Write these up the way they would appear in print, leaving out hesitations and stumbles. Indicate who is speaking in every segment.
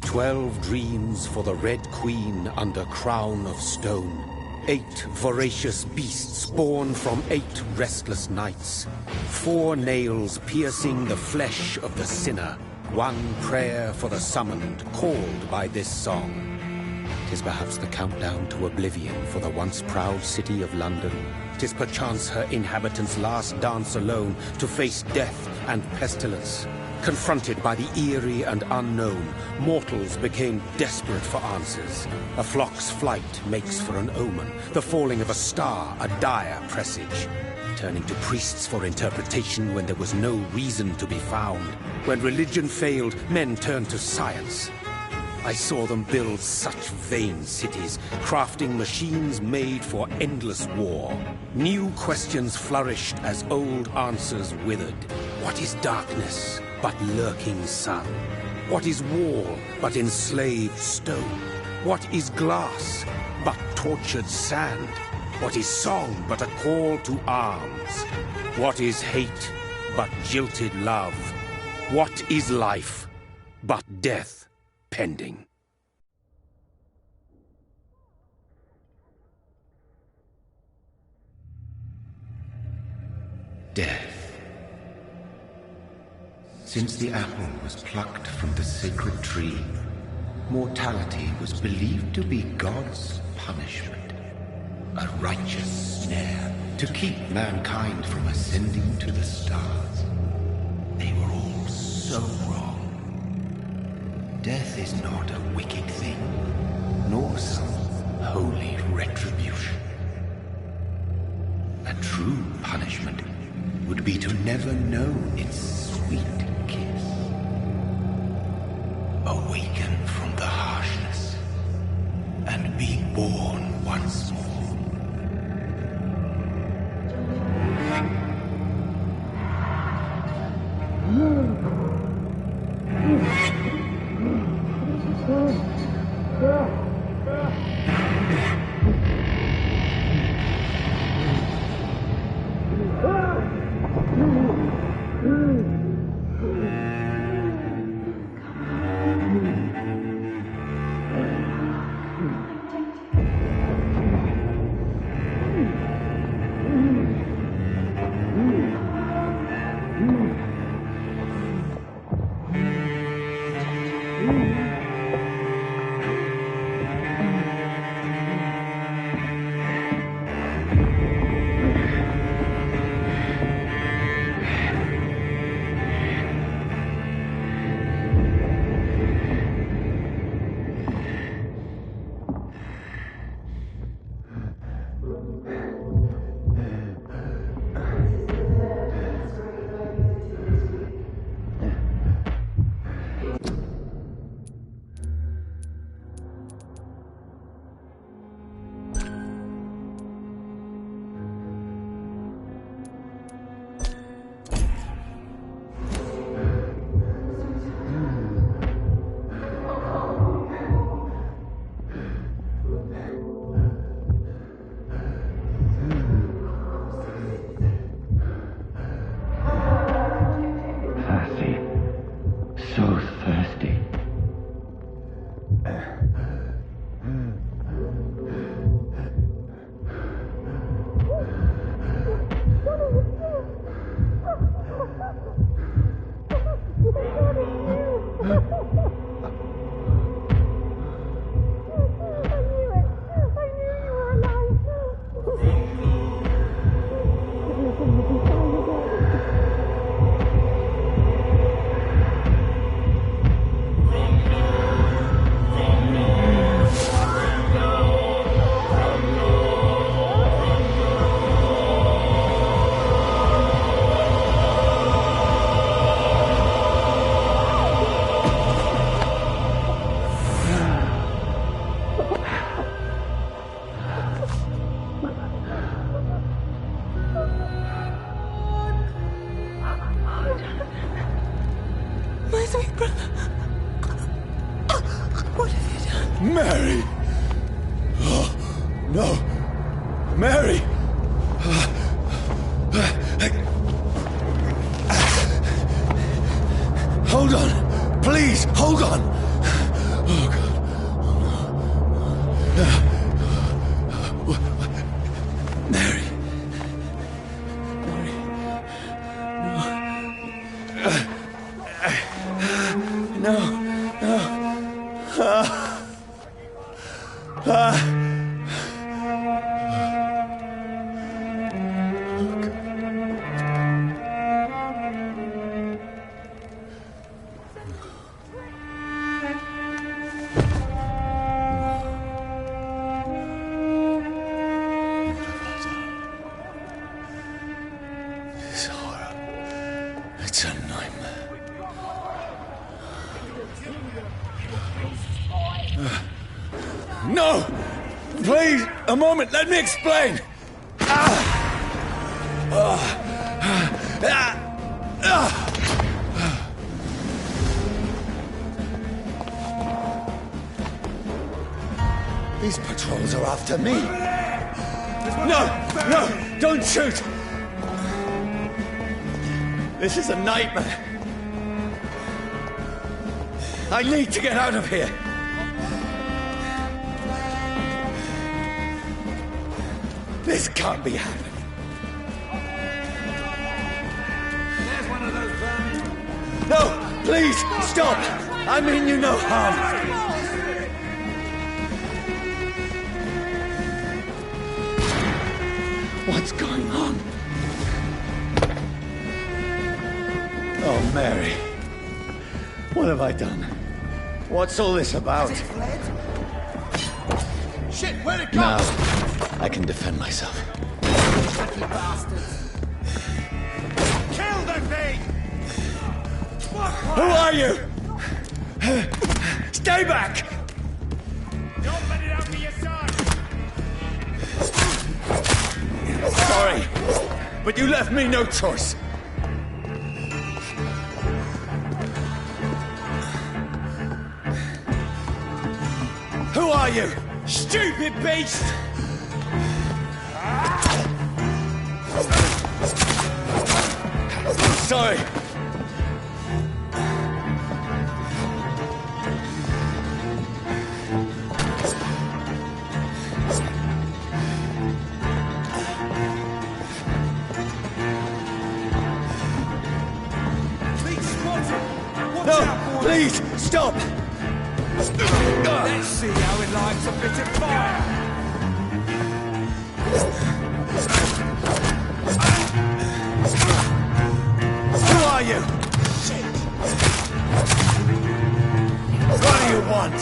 Speaker 1: 12 dreams for the Red Queen under crown of stone. 8 voracious beasts born from 8 restless nights. 4 nails piercing the flesh of the sinner. 1 prayer for the summoned, called by this song. 'Tis perhaps the countdown to oblivion for the once proud city of London. 'Tis perchance her inhabitants' last dance alone to face death and pestilence. Confronted by the eerie and unknown, mortals became desperate for answers. A flock's flight makes for an omen, the falling of a star a dire presage. Turning to priests for interpretation when there was no reason to be found. When religion failed, men turned to science. I saw them build such vain cities, crafting machines made for endless war. New questions flourished as old answers withered. What is darkness but lurking sun? What is wall but enslaved stone? What is glass but tortured sand? What is song but a call to arms? What is hate but jilted love? What is life but death pending?
Speaker 2: Death. Since the apple was plucked from the sacred tree, mortality was believed to be God's punishment. A righteous snare to keep mankind from ascending to the stars. They were all so wrong. Death is not a wicked thing, nor some holy retribution. A true punishment would be to never know its sweet kiss. Awaken from the harshness and be born once more.
Speaker 3: Mary! Oh, no! Mary! Hold on! Please, hold on! Oh, God. Mary. Mary. No. No. This horror. It's a nightmare. No! Please, a moment, let me explain! These patrols are after me. No! No! Don't shoot! This is a nightmare. I need to get out of here. This can't be happening.
Speaker 4: There's one of those vermin.
Speaker 3: No! Please, stop! I mean you no harm. What's going on? Oh, Mary. What have I done? What's all this about?
Speaker 4: Shit, where'd it go?
Speaker 3: Now, I can defend myself.
Speaker 4: Lucky bastards. Kill the thing!
Speaker 3: Who are you? Stay back!
Speaker 4: Don't let it out to your side!
Speaker 3: Sorry, but you left me no choice. Who are you? Stupid beast! Sorry. No, please, stop!
Speaker 4: Let's see how it likes a bit of fire!
Speaker 3: Who are you?
Speaker 4: Shit!
Speaker 3: What do you want?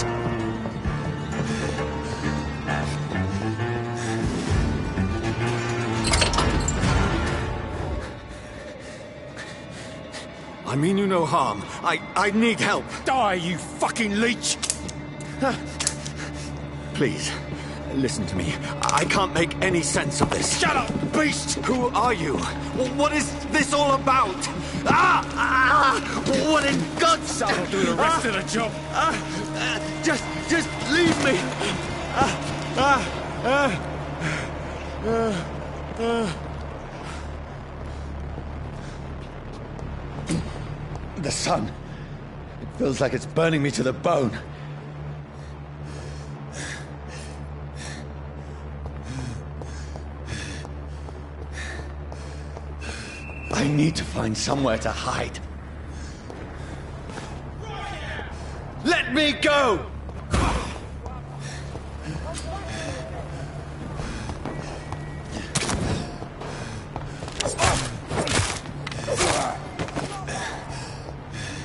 Speaker 3: I mean you no harm. I need help.
Speaker 4: Die, you fucking leech!
Speaker 3: Please, listen to me. I can't make any sense of this.
Speaker 4: Shut up, beast!
Speaker 3: Who are you? What is this all about? What in God's name?
Speaker 4: That'll do the rest of the job.
Speaker 3: Just leave me. The sun. It feels like it's burning me to the bone. I need to find somewhere to hide. Let me go!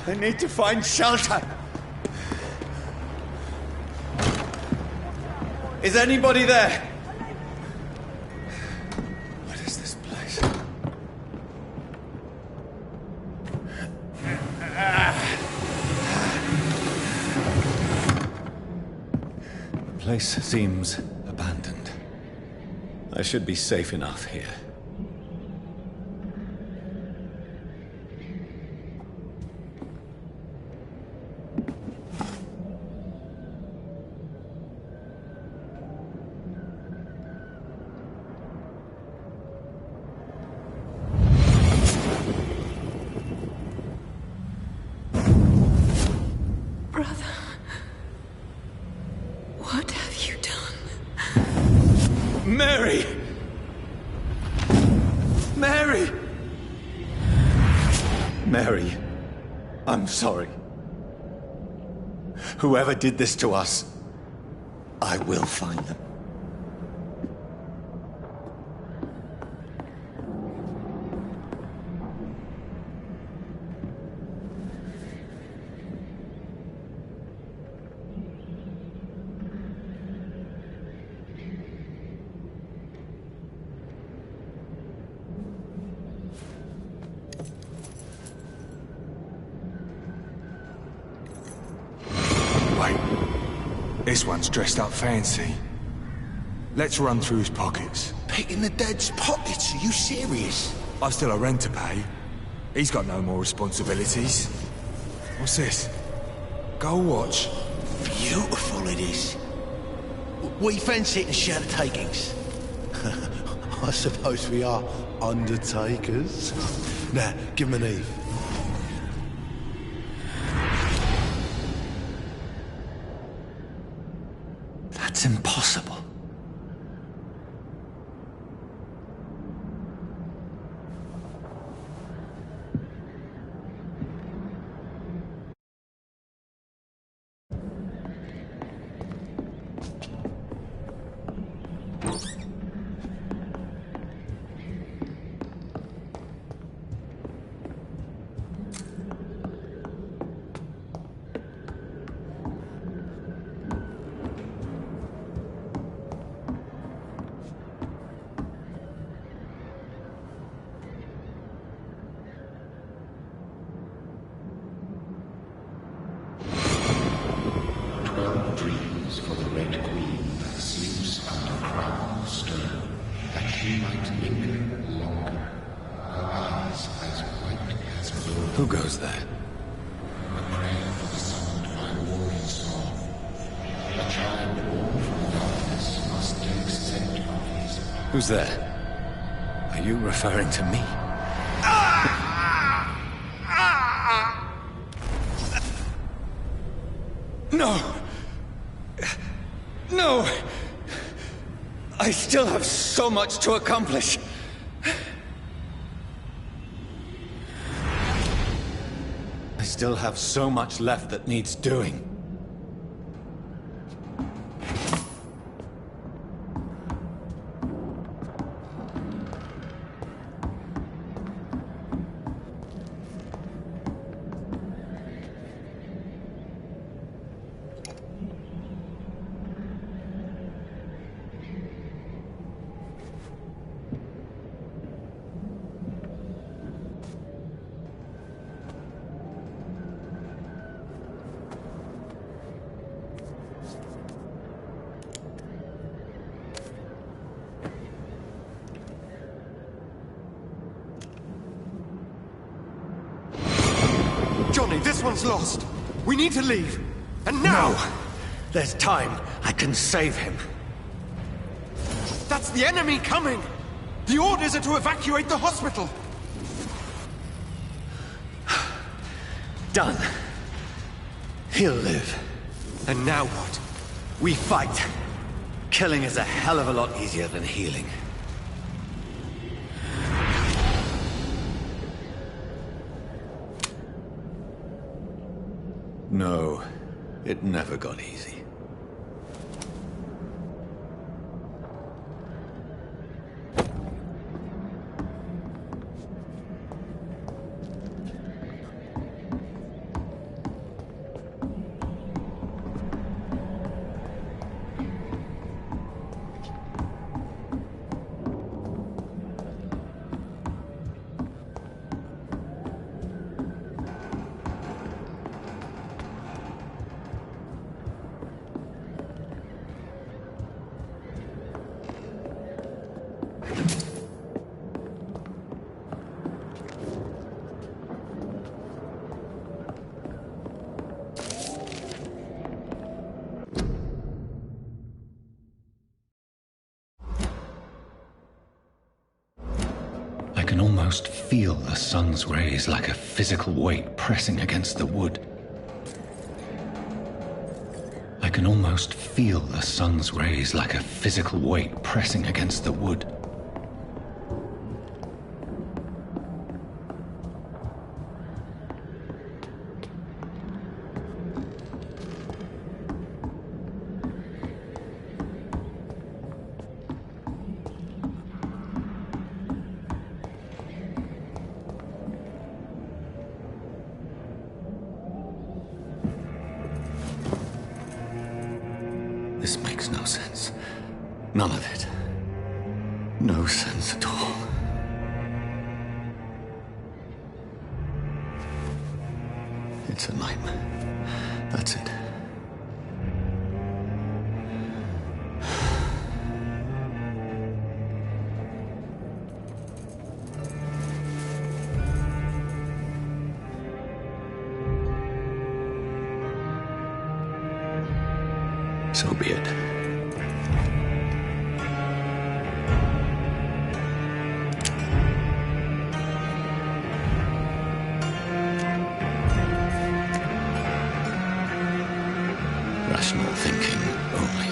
Speaker 3: I need to find shelter. Is anybody there? What is this place? The place seems abandoned. I should be safe enough here. Mary! Mary! Mary, I'm sorry. Whoever did this to us, I will find them.
Speaker 4: This one's dressed up fancy. Let's run through his pockets.
Speaker 5: Picking the dead's pockets? Are you serious?
Speaker 4: I've still a rent to pay. He's got no more responsibilities. What's this? Gold watch.
Speaker 5: Beautiful it is. We fence it and share the takings. I suppose we are undertakers. Now, give him an Eve.
Speaker 3: That's impossible.
Speaker 2: Dreams for the Red Queen that sleeps under crown of stone, that she might linger longer, her eyes as white as blood.
Speaker 3: Who goes there?
Speaker 2: A prayer for the summoned by warring storm. A child born from darkness must accept of his power.
Speaker 3: Who's there? Are you referring to me? No! No! I still have so much to accomplish. I still have so much left that needs doing.
Speaker 6: Johnny, this one's lost. We need to leave. And now!
Speaker 3: No! There's time. I can save him.
Speaker 6: That's the enemy coming! The orders are to evacuate the hospital!
Speaker 3: Done. He'll live.
Speaker 6: And now what?
Speaker 3: We fight. Killing is a hell of a lot easier than healing. No, it never got easy. I can almost feel the sun's rays like a physical weight pressing against the wood. I can almost feel the sun's rays like a physical weight pressing against the wood. This makes no sense. None of it. No sense at all. It's a nightmare. That's it. So be it. Rational thinking only.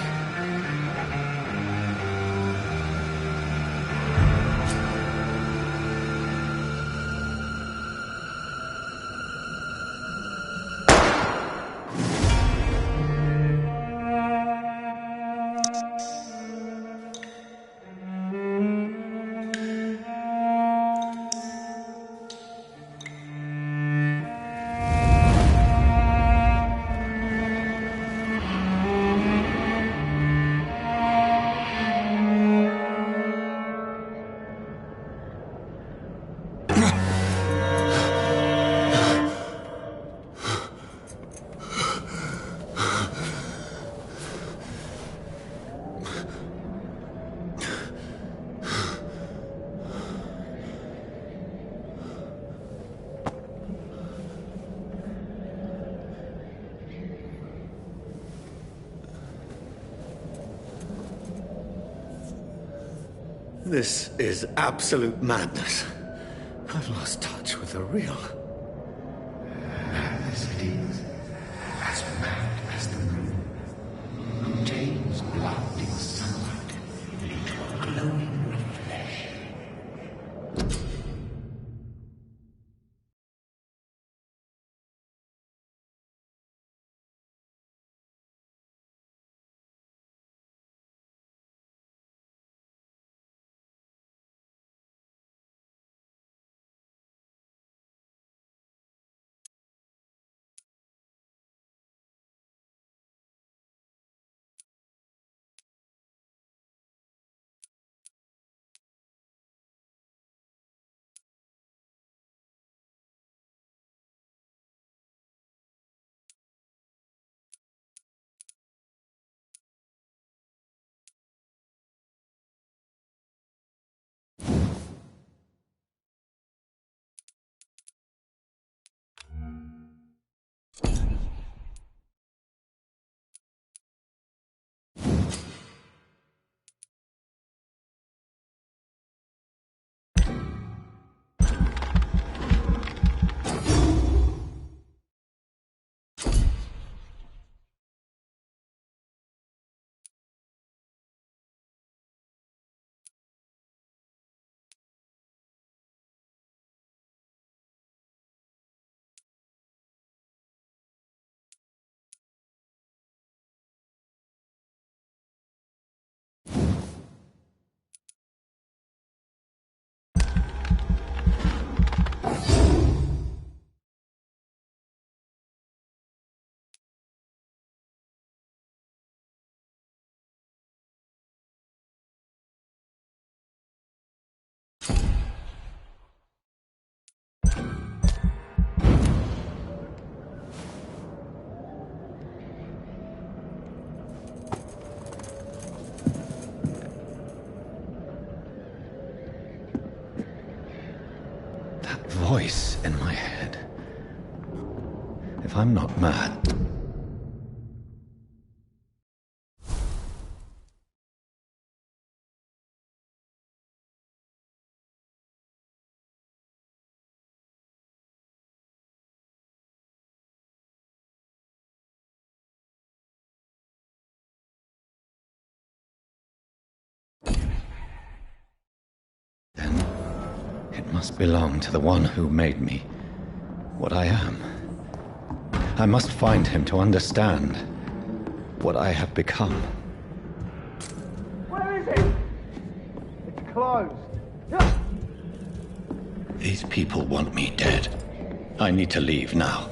Speaker 3: This is absolute madness. I've lost touch with the real.
Speaker 2: Madness it is, as mad as the moon, contains blinding sunlight into a glowing red flesh.
Speaker 3: Voice in my head. If I'm not mad, must belong to the one who made me what I am. I must find him to understand what I have become.
Speaker 7: Where is it? It's closed.
Speaker 3: These people want me dead. I need to leave now.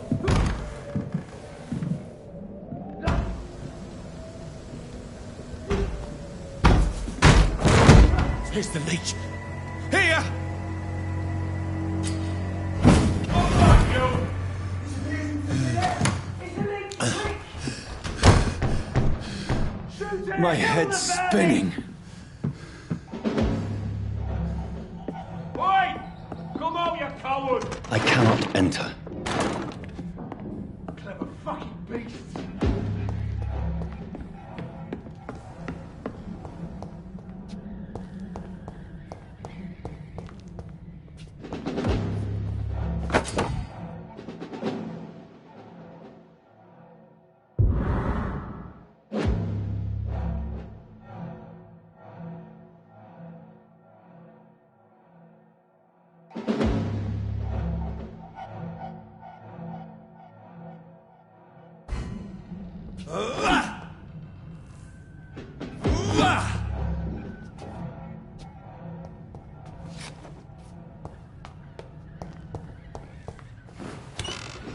Speaker 4: Here's the leech. Here!
Speaker 3: My head's spinning.
Speaker 7: Oi! Come on, you coward!
Speaker 3: I cannot enter.
Speaker 7: Clever fucking beasts!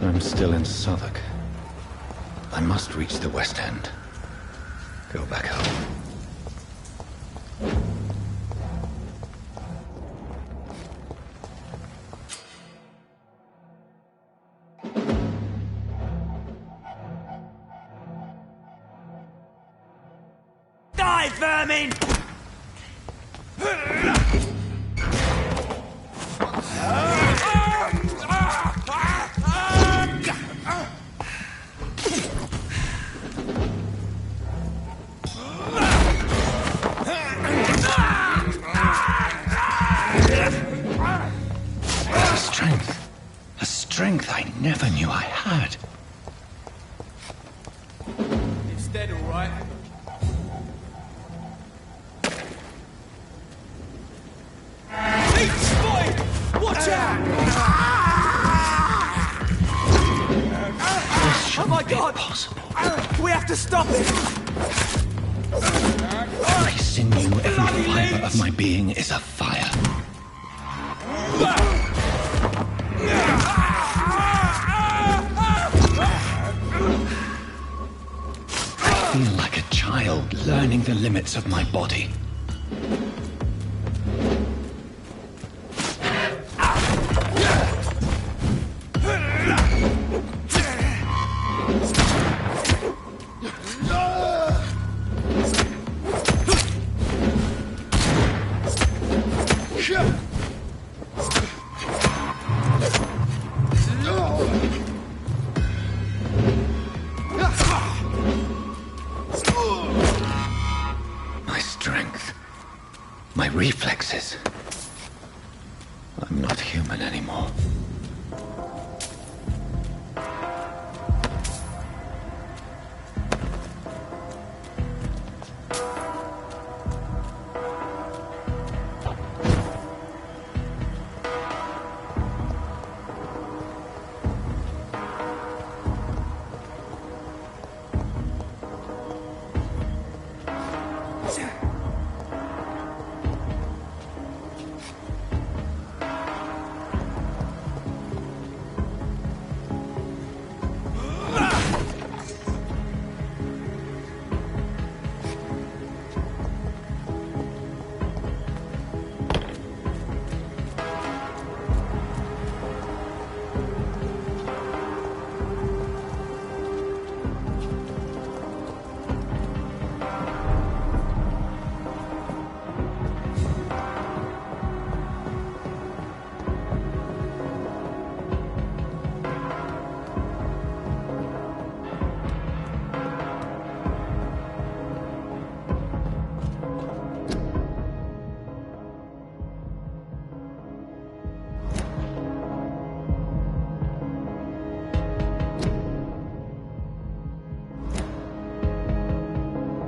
Speaker 3: I'm still in Southwark. I must reach the West End. Go back home.
Speaker 7: Die, vermin!
Speaker 3: A strength I never knew I had.
Speaker 7: It's dead, all right. He's spotted! Watch out! Oh my God!
Speaker 3: Possible.
Speaker 7: We have to stop it!
Speaker 3: Every sinew, every fiber of my being is afire. I feel like a child learning the limits of my body. My strength, my reflexes. I'm not human anymore.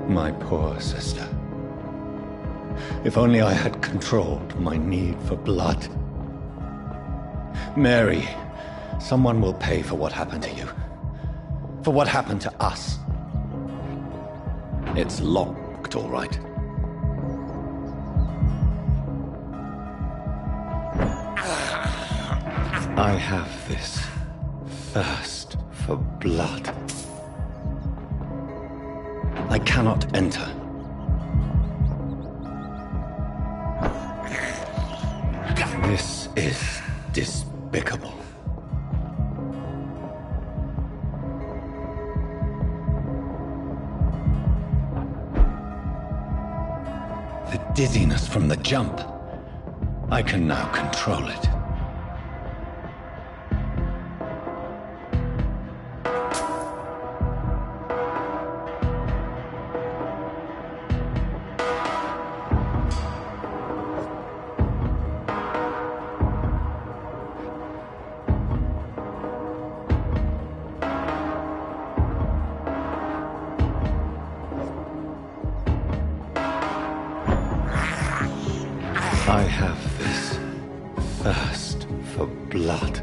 Speaker 3: My poor sister. If only I had controlled my need for blood. Mary, someone will pay for what happened to you. For what happened to us. It's locked, all right. I have this thirst for blood. I cannot enter. This is despicable. The dizziness from the jump. I can now control it. I have this thirst for blood.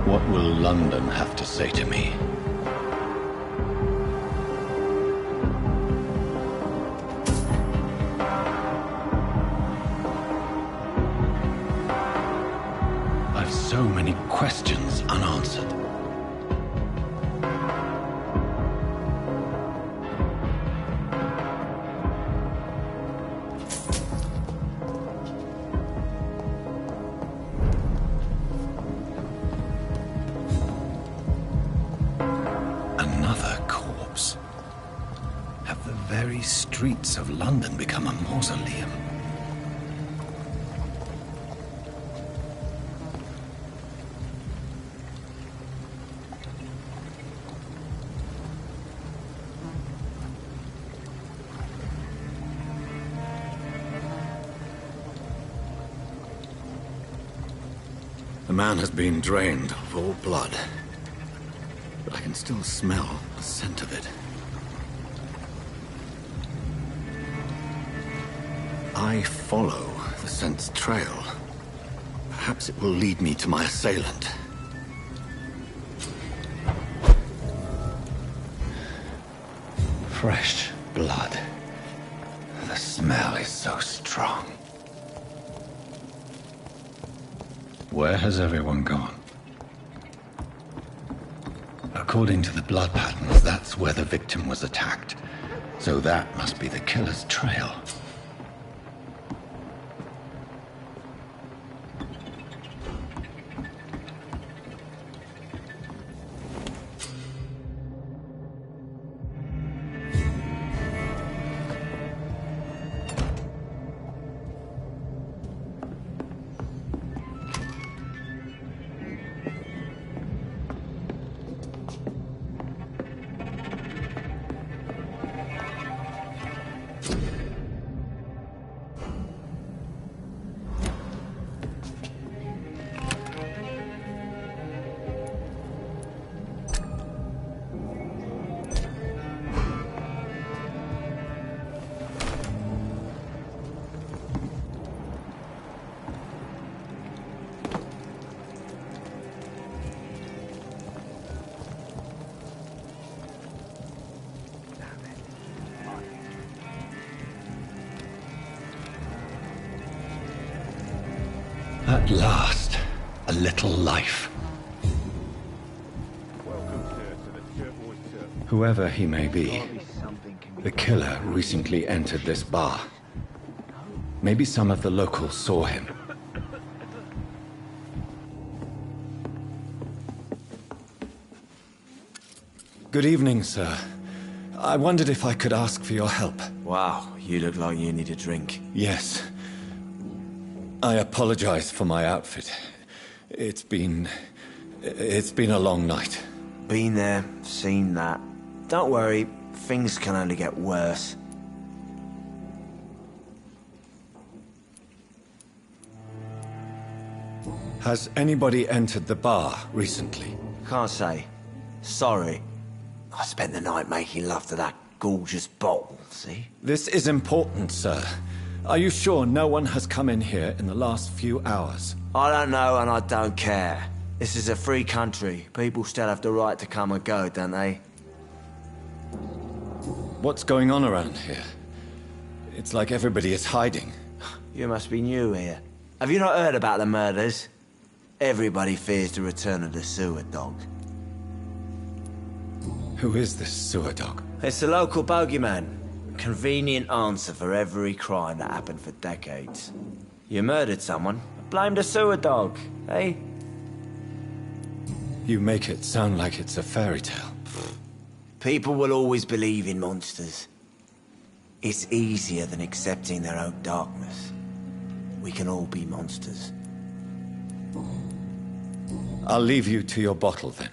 Speaker 3: What will London have to say to me? I've so many questions unanswered. Very streets of London become a mausoleum. The man has been drained of all blood, but I can still smell the scent of it. I follow the scent's trail. Perhaps it will lead me to my assailant. Fresh blood. The smell is so strong. Where has everyone gone? According to the blood patterns, that's where the victim was attacked. So that must be the killer's trail. At last, a little life. Whoever he may be, the killer recently entered this bar. Maybe some of the locals saw him. Good evening, sir. I wondered if I could ask for your help.
Speaker 8: Wow, you look like you need a drink.
Speaker 3: Yes. I apologize for my outfit. It's been a long night.
Speaker 8: Been there, seen that. Don't worry, things can only get worse.
Speaker 3: Has anybody entered the bar recently?
Speaker 8: Can't say. Sorry. I spent the night making love to that gorgeous bottle, see?
Speaker 3: This is important, sir. Are you sure no one has come in here in the last few hours?
Speaker 8: I don't know and I don't care. This is a free country. People still have the right to come and go, don't they?
Speaker 3: What's going on around here? It's like everybody is hiding.
Speaker 8: You must be new here. Have you not heard about the murders? Everybody fears the return of the sewer dog.
Speaker 3: Who is this sewer dog?
Speaker 8: It's the local bogeyman. Convenient answer for every crime that happened for decades. You murdered someone, blame the sewer dog, eh?
Speaker 3: You make it sound like it's a fairy tale.
Speaker 8: People will always believe in monsters. It's easier than accepting their own darkness. We can all be monsters.
Speaker 3: I'll leave you to your bottle then.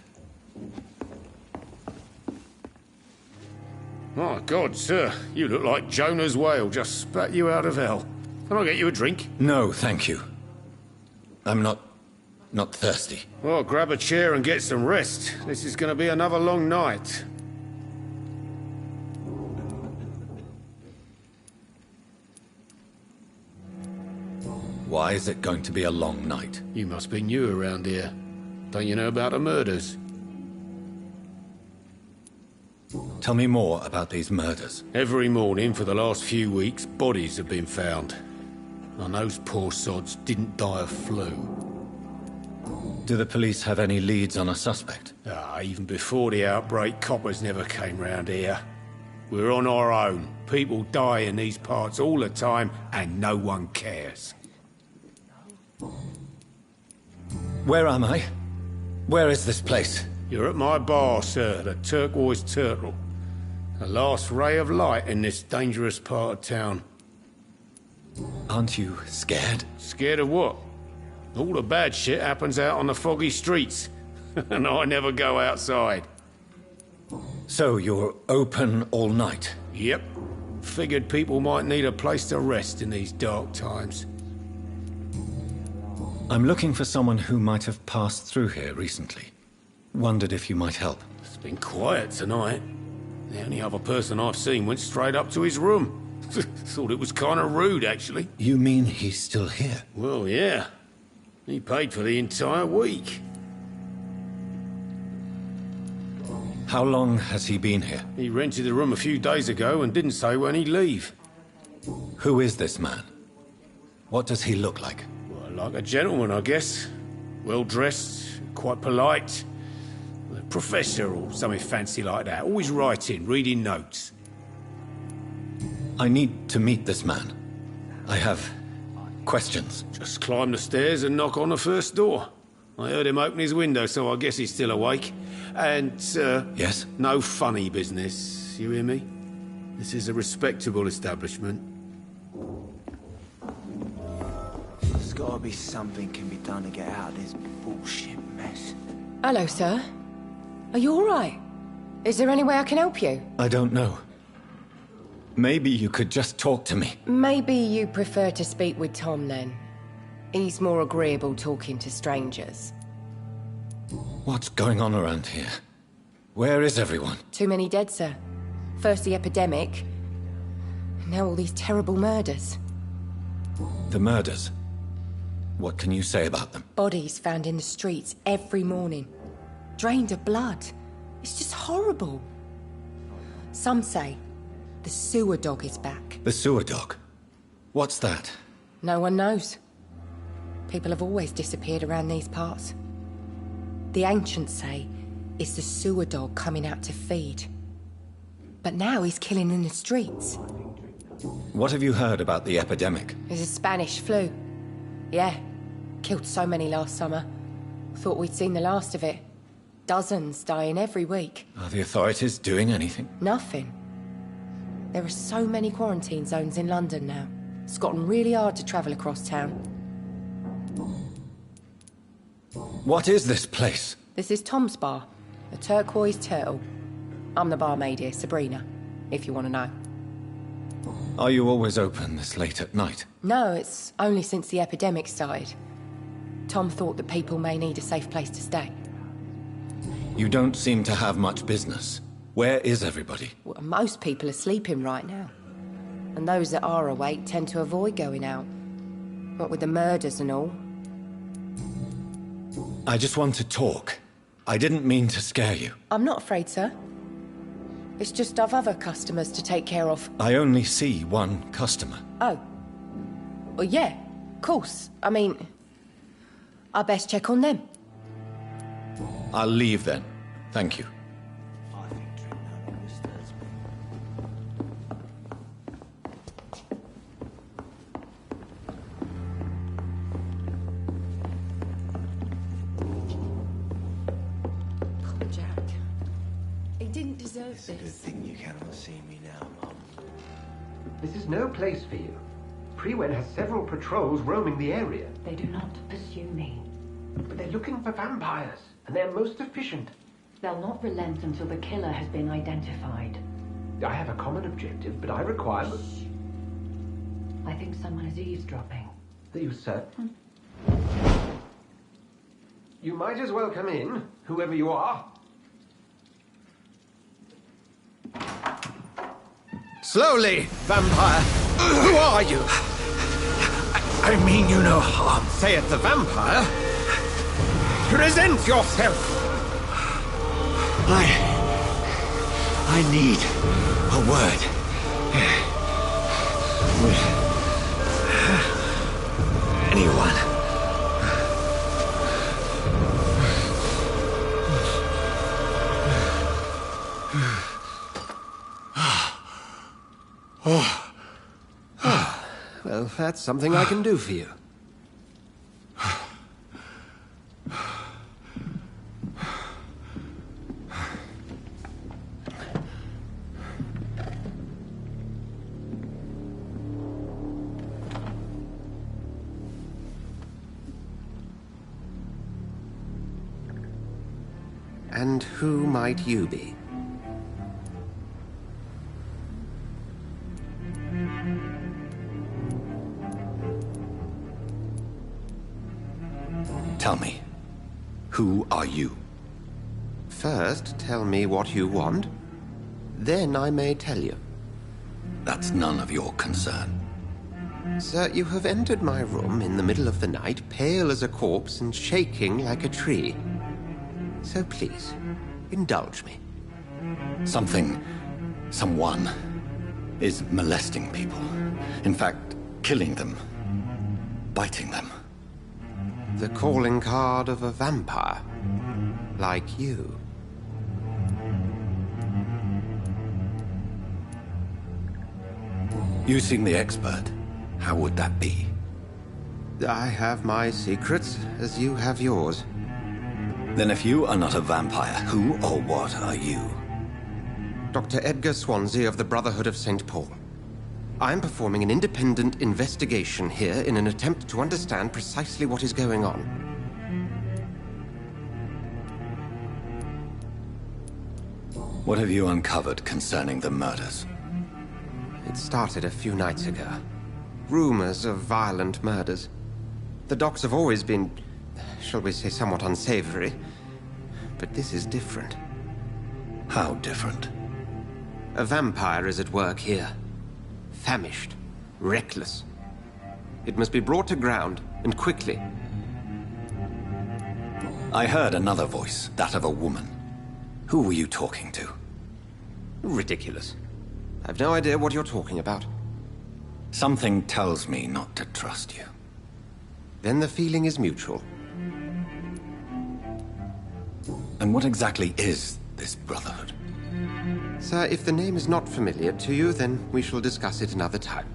Speaker 9: My God, sir, you look like Jonah's whale just spat you out of hell. Can I get you a drink?
Speaker 3: No, thank you. I'm not thirsty.
Speaker 9: Well, grab a chair and get some rest. This is going to be another long night.
Speaker 3: Why is it going to be a long night?
Speaker 9: You must be new around here. Don't you know about the murders?
Speaker 3: Tell me more about these murders.
Speaker 9: Every morning for the last few weeks, bodies have been found. And those poor sods didn't die of flu.
Speaker 3: Do the police have any leads on a suspect?
Speaker 9: Even before the outbreak, coppers never came round here. We're on our own. People die in these parts all the time, and no one cares.
Speaker 3: Where am I? Where is this place?
Speaker 9: You're at my bar, sir, the Turquoise Turtle. The last ray of light in this dangerous part of town.
Speaker 3: Aren't you scared?
Speaker 9: Scared of what? All the bad shit happens out on the foggy streets. And I never go outside.
Speaker 3: So you're open all night?
Speaker 9: Yep. Figured people might need a place to rest in these dark times.
Speaker 3: I'm looking for someone who might have passed through here recently. Wondered if you might help.
Speaker 9: It's been quiet tonight. The only other person I've seen went straight up to his room. Thought it was kind of rude, actually.
Speaker 3: You mean he's still here?
Speaker 9: Well, yeah. He paid for the entire week.
Speaker 3: How long has he been here?
Speaker 9: He rented the room a few days ago and didn't say when he'd leave.
Speaker 3: Who is this man? What does he look like?
Speaker 9: Well, like a gentleman, I guess. Well-dressed, quite polite. A professor or something fancy like that. Always writing, reading notes.
Speaker 3: I need to meet this man. I have questions.
Speaker 9: Just climb the stairs and knock on the first door. I heard him open his window, so I guess he's still awake. And,
Speaker 3: Yes?
Speaker 9: no funny business, you hear me? This is a respectable establishment.
Speaker 8: There's gotta be something can be done to get out of this bullshit mess.
Speaker 10: Hello, sir. Are you all right? Is there any way I can help you?
Speaker 3: I don't know. Maybe you could just talk to me.
Speaker 10: Maybe you prefer to speak with Tom, then. He's more agreeable talking to strangers.
Speaker 3: What's going on around here? Where is everyone?
Speaker 10: Too many dead, sir. First the epidemic, now all these terrible murders.
Speaker 3: The murders. What can you say about them?
Speaker 10: Bodies found in the streets every morning. Drained of blood. It's just horrible. Some say the sewer dog is back.
Speaker 3: The sewer dog? What's that?
Speaker 10: No one knows. People have always disappeared around these parts. The ancients say it's the sewer dog coming out to feed. But now he's killing in the streets.
Speaker 3: What have you heard about the epidemic?
Speaker 10: It's a Spanish flu. Yeah, killed so many last summer. Thought we'd seen the last of it. Dozens dying every week.
Speaker 3: Are the authorities doing anything?
Speaker 10: Nothing. There are so many quarantine zones in London now. It's gotten really hard to travel across town.
Speaker 3: What is this place?
Speaker 10: This is Tom's bar, the Turquoise Turtle. I'm the barmaid here, Sabrina, if you want to know.
Speaker 3: Are you always open this late at night?
Speaker 10: No, it's only since the epidemic started. Tom thought that people may need a safe place to stay.
Speaker 3: You don't seem to have much business. Where is everybody?
Speaker 10: Well, most people are sleeping right now. And those that are awake tend to avoid going out. What with the murders and all.
Speaker 3: I just want to talk. I didn't mean to scare you.
Speaker 10: I'm not afraid, sir. It's just I've other customers to take care of.
Speaker 3: I only see one customer.
Speaker 10: Oh. Well, yeah, of course. I mean, I best check on them.
Speaker 3: I'll leave then. Thank you.
Speaker 10: Poor Jack. He didn't deserve
Speaker 8: It's a good thing you cannot see me now, Mum.
Speaker 11: This is no place for you. Prewen has several patrols roaming the area.
Speaker 12: They do not pursue me.
Speaker 11: But they're looking for vampires, and they're most efficient.
Speaker 12: They'll not relent until the killer has been identified.
Speaker 11: I have a common objective, but I require...
Speaker 12: Shh. I think someone is eavesdropping.
Speaker 11: Are you certain? You might as well come in, whoever you are.
Speaker 5: Slowly, vampire. Who are you?
Speaker 2: I mean you no harm.
Speaker 5: Saith the vampire. Present yourself.
Speaker 2: I need a word. With anyone.
Speaker 5: Well, that's something I can do for you. And who might you be?
Speaker 3: Tell me, who are you?
Speaker 5: First, tell me what you want. Then I may tell you.
Speaker 3: That's none of your concern.
Speaker 5: Sir, you have entered my room in the middle of the night, pale as a corpse and shaking like a tree. So please, indulge me.
Speaker 3: Someone is molesting people. In fact, killing them. Biting them.
Speaker 5: The calling card of a vampire. Like you.
Speaker 3: You seem the expert. How would that be?
Speaker 5: I have my secrets, as you have yours.
Speaker 3: Then if you are not a vampire, who or what are you?
Speaker 5: Dr. Edgar Swansea of the Brotherhood of St. Paul. I'm performing an independent investigation here in an attempt to understand precisely what is going on.
Speaker 3: What have you uncovered concerning the murders?
Speaker 5: It started a few nights ago. Rumors of violent murders. The docks have always been, shall we say, somewhat unsavory. But this is different.
Speaker 3: How different?
Speaker 5: A vampire is at work here. Famished. Reckless. It must be brought to ground, and quickly.
Speaker 3: I heard another voice, that of a woman. Who were you talking to?
Speaker 5: Ridiculous. I've no idea what you're talking about.
Speaker 3: Something tells me not to trust you.
Speaker 5: Then the feeling is mutual.
Speaker 3: And what exactly is this Brotherhood?
Speaker 5: Sir, if the name is not familiar to you, then we shall discuss it another time.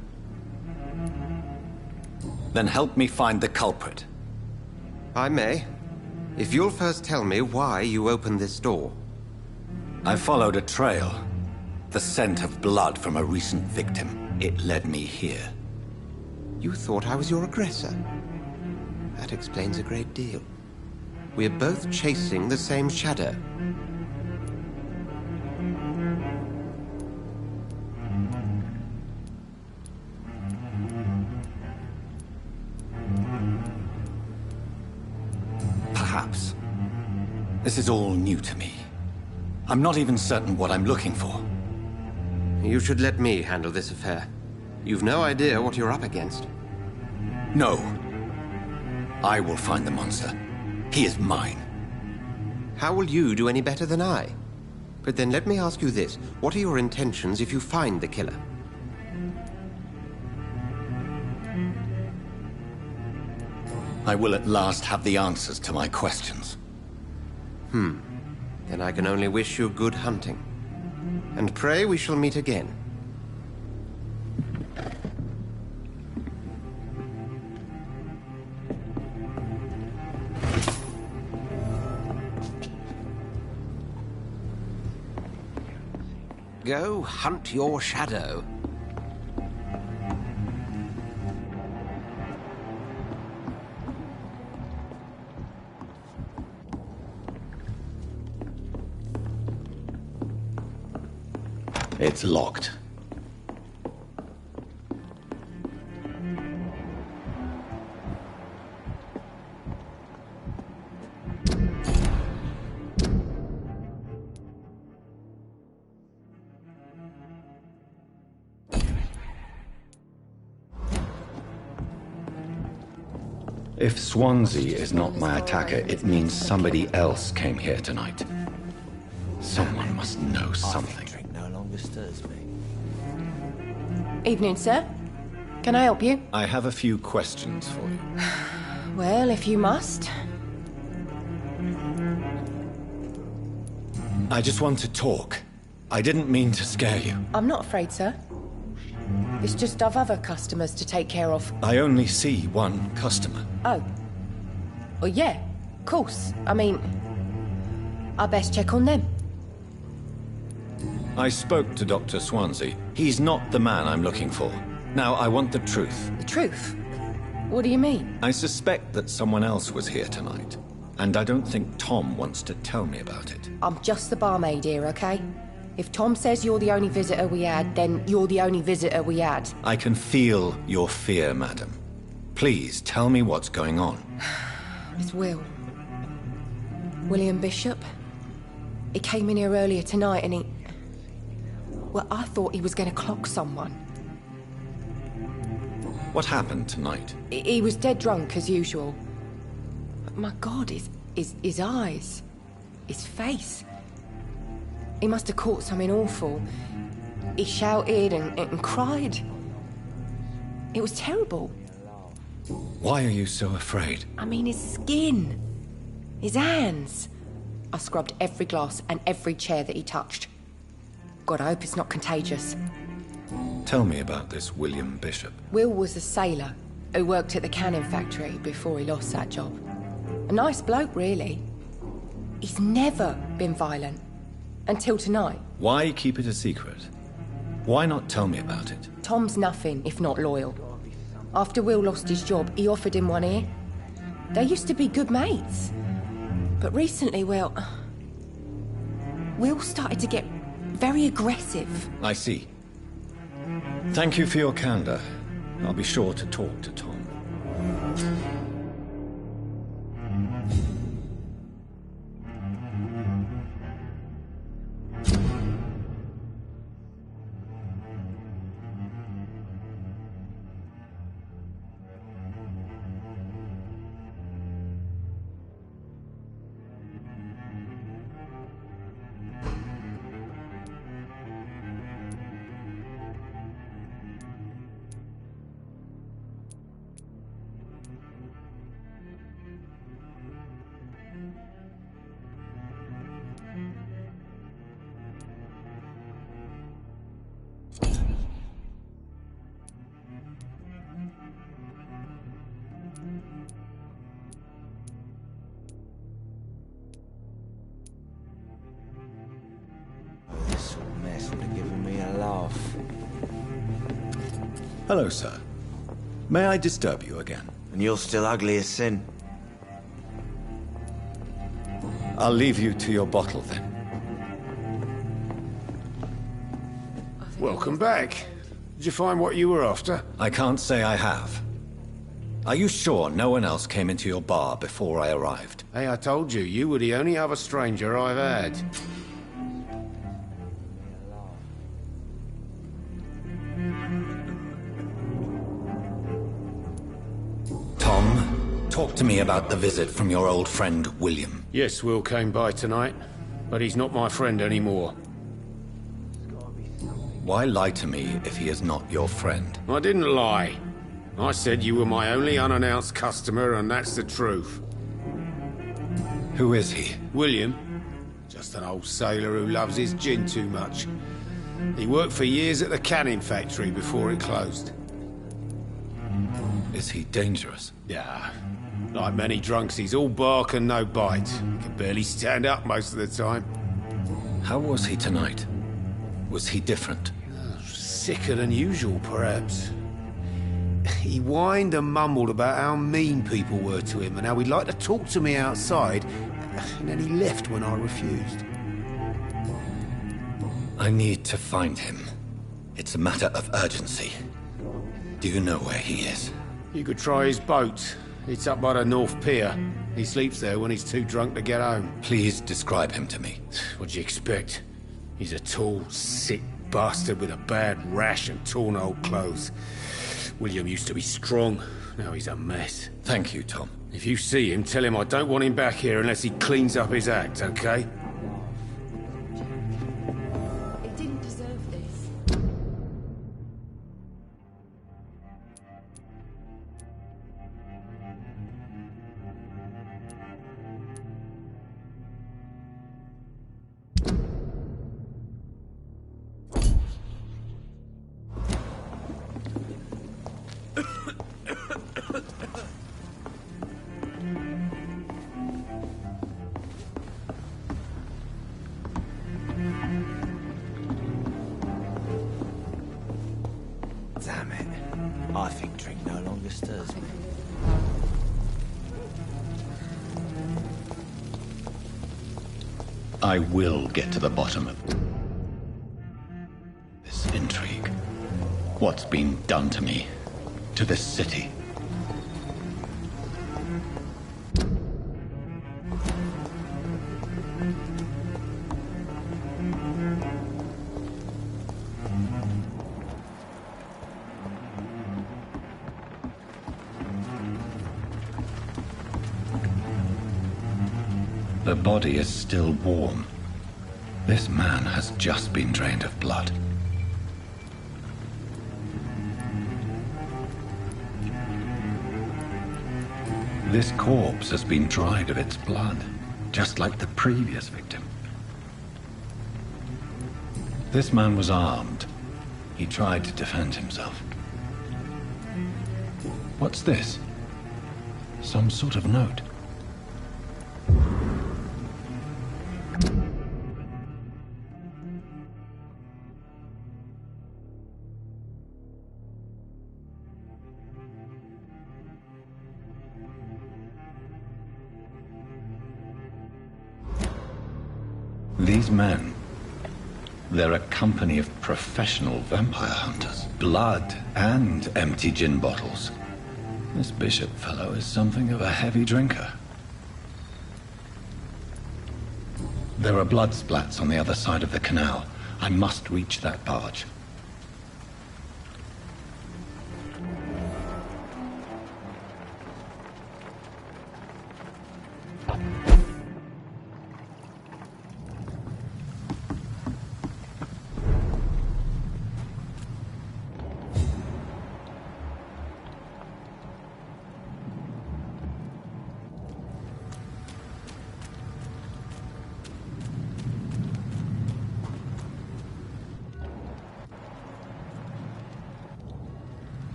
Speaker 3: Then help me find the culprit.
Speaker 5: I may. If you'll first tell me why you opened this door.
Speaker 3: I followed a trail. The scent of blood from a recent victim. It led me here.
Speaker 5: You thought I was your aggressor? That explains a great deal. We're both chasing the same shadow.
Speaker 3: Perhaps. This is all new to me. I'm not even certain what I'm looking for.
Speaker 5: You should let me handle this affair. You've no idea what you're up against.
Speaker 3: No. I will find the monster. He is mine.
Speaker 5: How will you do any better than I? But then let me ask you this. What are your intentions if you find the killer?
Speaker 3: I will at last have the answers to my questions.
Speaker 5: Then I can only wish you good hunting. And pray we shall meet again. Go hunt your shadow.
Speaker 3: It's locked. If Swansea is not my attacker, it means somebody else came here tonight. Someone must know something.
Speaker 8: Drink no longer stirs me.
Speaker 10: Evening, sir. Can I help you?
Speaker 3: I have a few questions for you.
Speaker 10: Well, if you must.
Speaker 3: I just want to talk. I didn't mean to scare you.
Speaker 10: I'm not afraid, sir. It's just I've other customers to take care of.
Speaker 3: I only see one customer.
Speaker 10: Oh. Well, yeah, of course. I mean, I best check on them.
Speaker 3: I spoke to Dr. Swansea. He's not the man I'm looking for. Now, I want the truth.
Speaker 10: The truth? What do you mean?
Speaker 3: I suspect that someone else was here tonight. And I don't think Tom wants to tell me about it.
Speaker 10: I'm just the barmaid here, okay? If Tom says you're the only visitor we had, then you're the only visitor we had.
Speaker 3: I can feel your fear, madam. Please, tell me what's going on.
Speaker 10: It's Will. William Bishop. He came in here earlier tonight and he... Well, I thought he was going to clock someone.
Speaker 3: What happened tonight?
Speaker 10: He was dead drunk, as usual. But my God, his eyes. His face. He must have caught something awful. He shouted and cried. It was terrible.
Speaker 3: Why are you so afraid?
Speaker 10: I mean, his skin. His hands. I scrubbed every glass and every chair that he touched. God, I hope it's not contagious.
Speaker 3: Tell me about this William Bishop.
Speaker 10: Will was a sailor who worked at the cannon factory before he lost that job. A nice bloke, really. He's never been violent. Until tonight.
Speaker 3: Why keep it a secret? Why not tell me about it?
Speaker 10: Tom's nothing if not loyal. After Will lost his job, he offered him one ear. They used to be good mates. But recently, well... Will started to get very aggressive.
Speaker 3: I see. Thank you for your candor. I'll be sure to talk to Tom.
Speaker 8: This mess would have given me a laugh.
Speaker 3: Hello, sir. May I disturb you again?
Speaker 8: And you're still ugly as sin.
Speaker 3: I'll leave you to your bottle, then.
Speaker 9: Welcome back. Did you find what you were after?
Speaker 3: I can't say I have. Are you sure no one else came into your bar before I arrived?
Speaker 9: Hey, I told you, you were the only other stranger I've had.
Speaker 3: Talk to me about the visit from your old friend, William.
Speaker 9: Yes, Will came by tonight, but he's not my friend anymore.
Speaker 3: Why lie to me if he is not your friend?
Speaker 9: I didn't lie. I said you were my only unannounced customer, and that's the truth.
Speaker 3: Who is he?
Speaker 9: William. Just an old sailor who loves his gin too much. He worked for years at the canning factory before it closed.
Speaker 3: Is he dangerous?
Speaker 9: Yeah. Like many drunks, he's all bark and no bite. Can barely stand up most of the time.
Speaker 3: How was he tonight? Was he different?
Speaker 9: Sicker than usual, perhaps. He whined and mumbled about how mean people were to him and how he'd like to talk to me outside, and then he left when I refused.
Speaker 3: I need to find him. It's a matter of urgency. Do you know where he is?
Speaker 9: You could try his boat. It's up by the North Pier. He sleeps there when he's too drunk to get home.
Speaker 3: Please describe him to me.
Speaker 9: What do you expect? He's a tall, sick bastard with a bad rash and torn old clothes. William used to be strong. Now he's a mess.
Speaker 3: Thank you, Tom.
Speaker 9: If you see him, tell him I don't want him back here unless he cleans up his act, okay?
Speaker 12: It didn't deserve this.
Speaker 8: Damn it. I think drink no longer stirs me.
Speaker 3: I will get to the bottom of this intrigue. What's been done to me, to this city. The body is still warm. This man has just been drained of blood. This corpse has been dried of its blood, just like the previous victim. This man was armed. He tried to defend himself. What's this? Some sort of note. These men, they're a company of professional vampire hunters. Blood and empty gin bottles. This Bishop fellow is something of a heavy drinker. There are blood splats on the other side of the canal. I must reach that barge.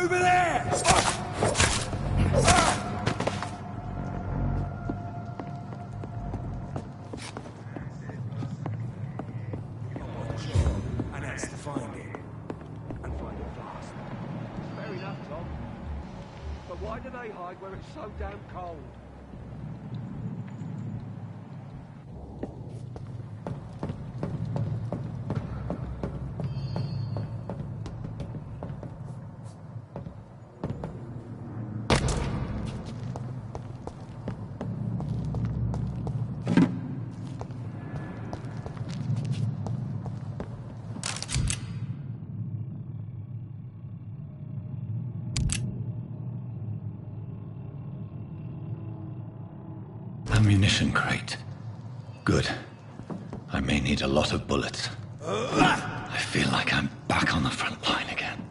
Speaker 4: Over there! And that's to find it. And find it fast.
Speaker 6: Fair enough, Tom. But why do they hide where it's so damn cold?
Speaker 3: Ammunition crate. Good. I may need a lot of bullets. I feel like I'm back on the front line again.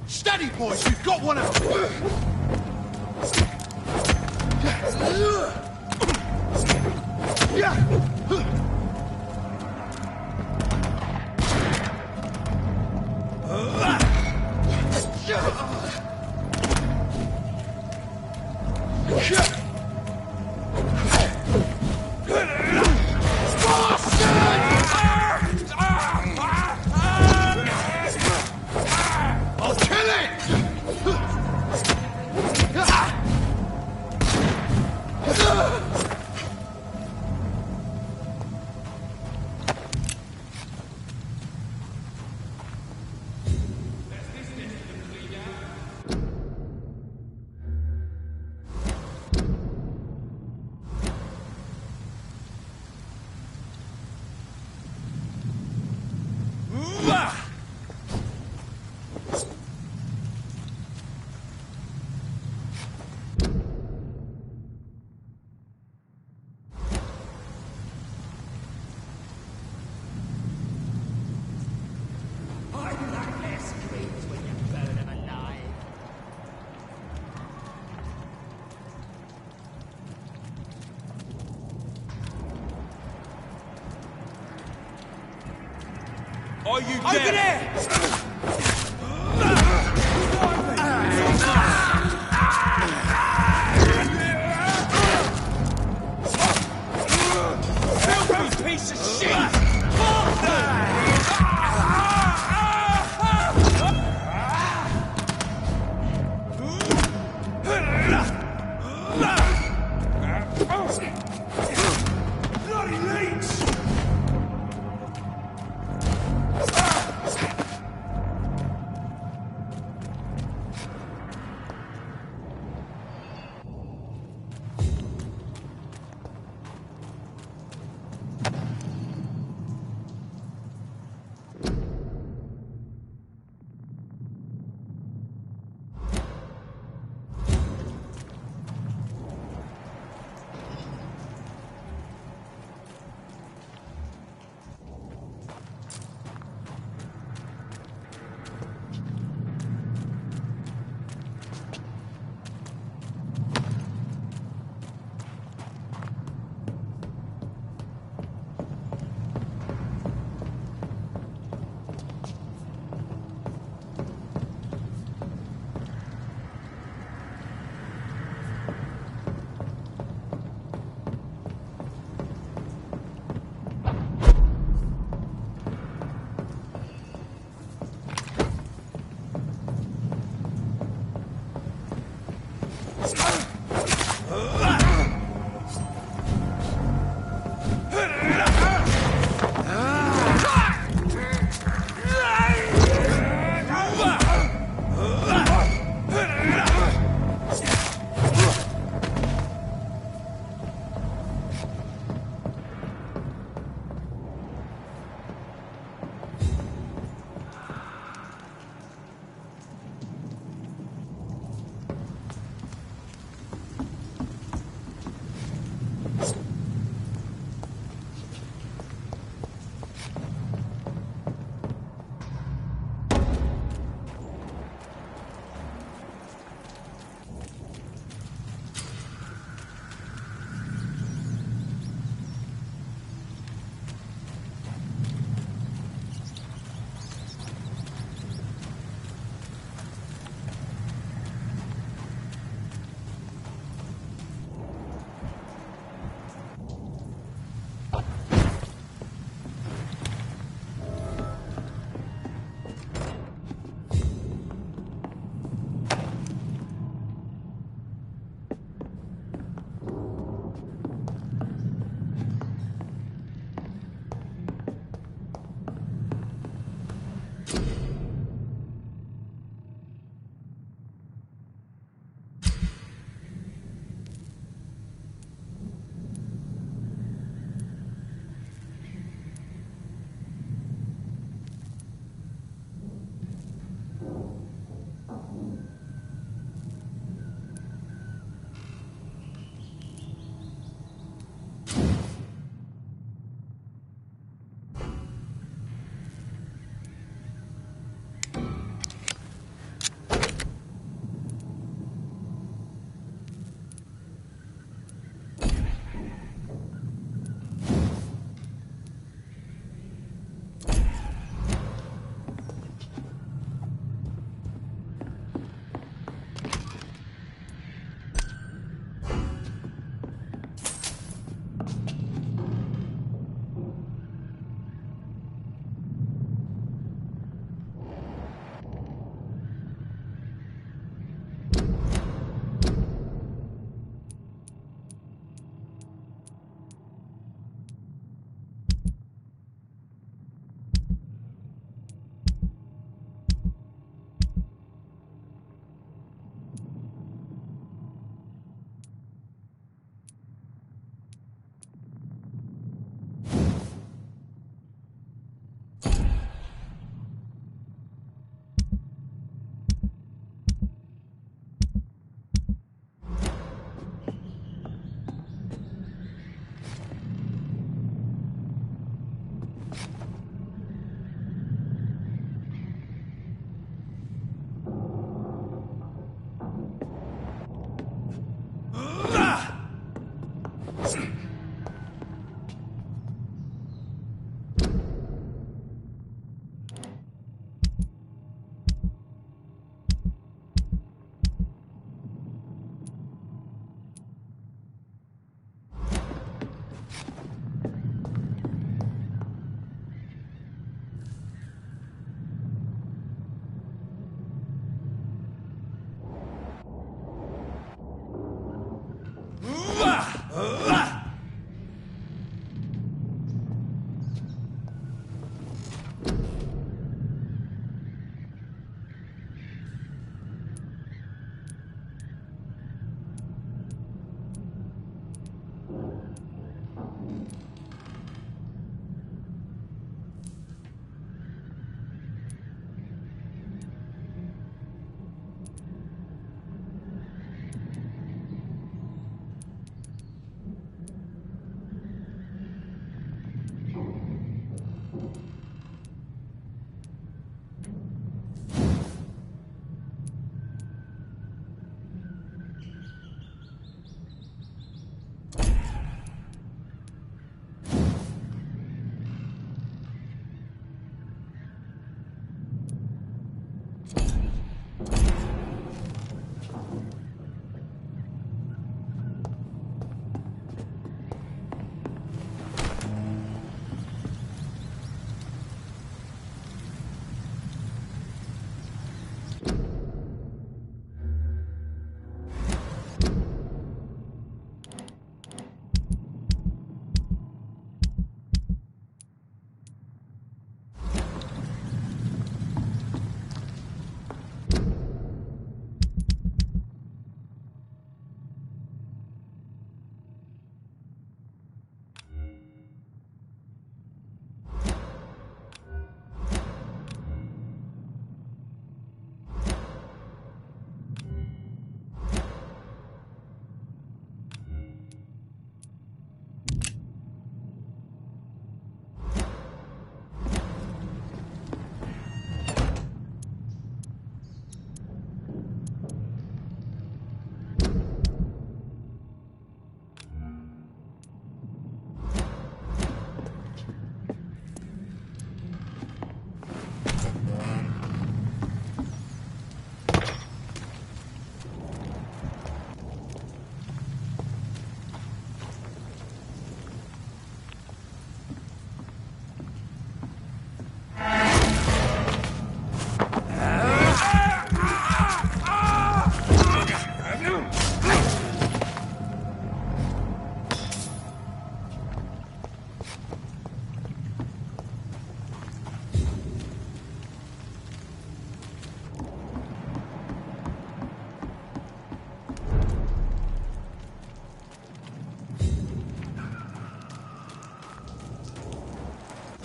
Speaker 6: Steady, boys! You've got one out! I'll kill it!
Speaker 4: Are you
Speaker 7: Over
Speaker 4: dead?
Speaker 7: there! Filthy piece of shit! Bloody leech!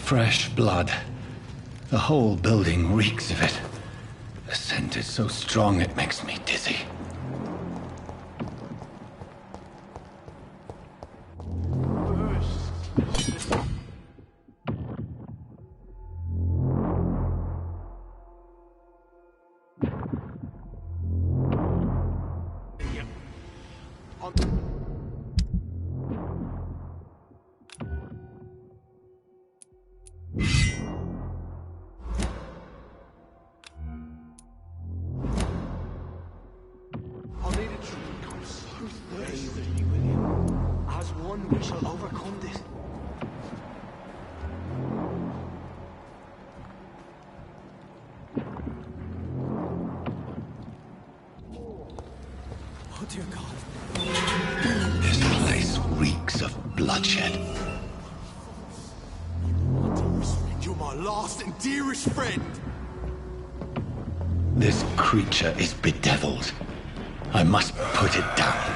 Speaker 3: Fresh blood. The whole building reeks of it. The scent is so strong it makes me dizzy.
Speaker 6: We shall overcome this.
Speaker 7: Oh dear God.
Speaker 3: This place reeks of bloodshed.
Speaker 7: You're my last and dearest friend.
Speaker 3: This creature is bedeviled. I must put it down.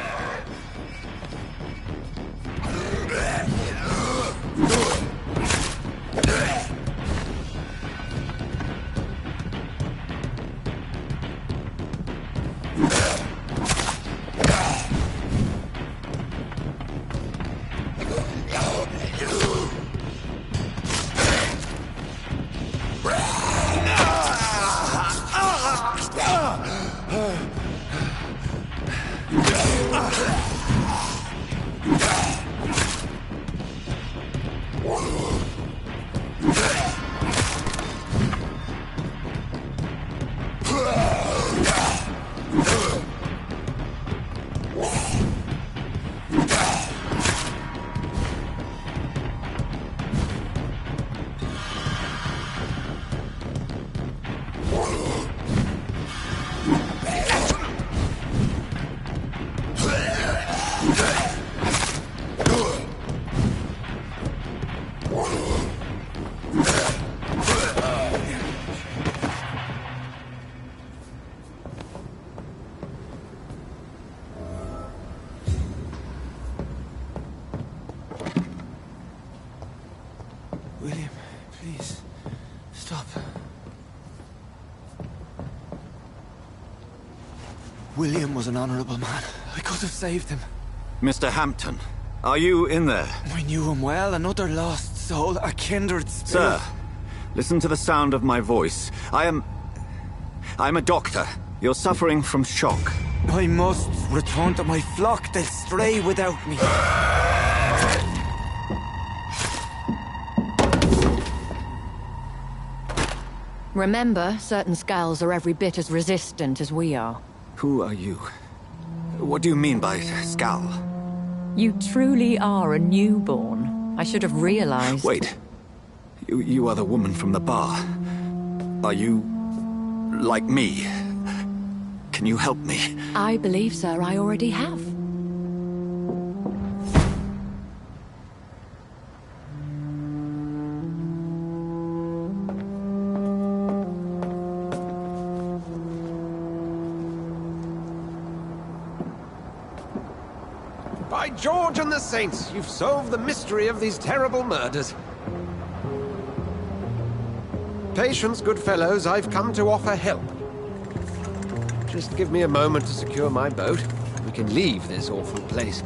Speaker 4: William, please, stop. William was an honorable man. I could have saved him.
Speaker 3: Mr. Hampton, are you in there?
Speaker 4: I knew him well, another lost soul, a kindred spirit.
Speaker 3: Sir, listen to the sound of my voice. I'm a doctor. You're suffering from shock.
Speaker 4: I must return to my flock. They'll stray without me.
Speaker 12: Remember, certain skulls are every bit as resistant as we are.
Speaker 3: Who are you? What do you mean by Skal?
Speaker 12: You truly are a newborn. I should have realized.
Speaker 3: Wait. You are the woman from the bar. Are you... like me? Can you help me?
Speaker 12: I believe, sir, I already have.
Speaker 11: By George and the Saints, you've solved the mystery of these terrible murders. Patience, good fellows, I've come to offer help. Just give me a moment to secure my boat. We can leave this awful place.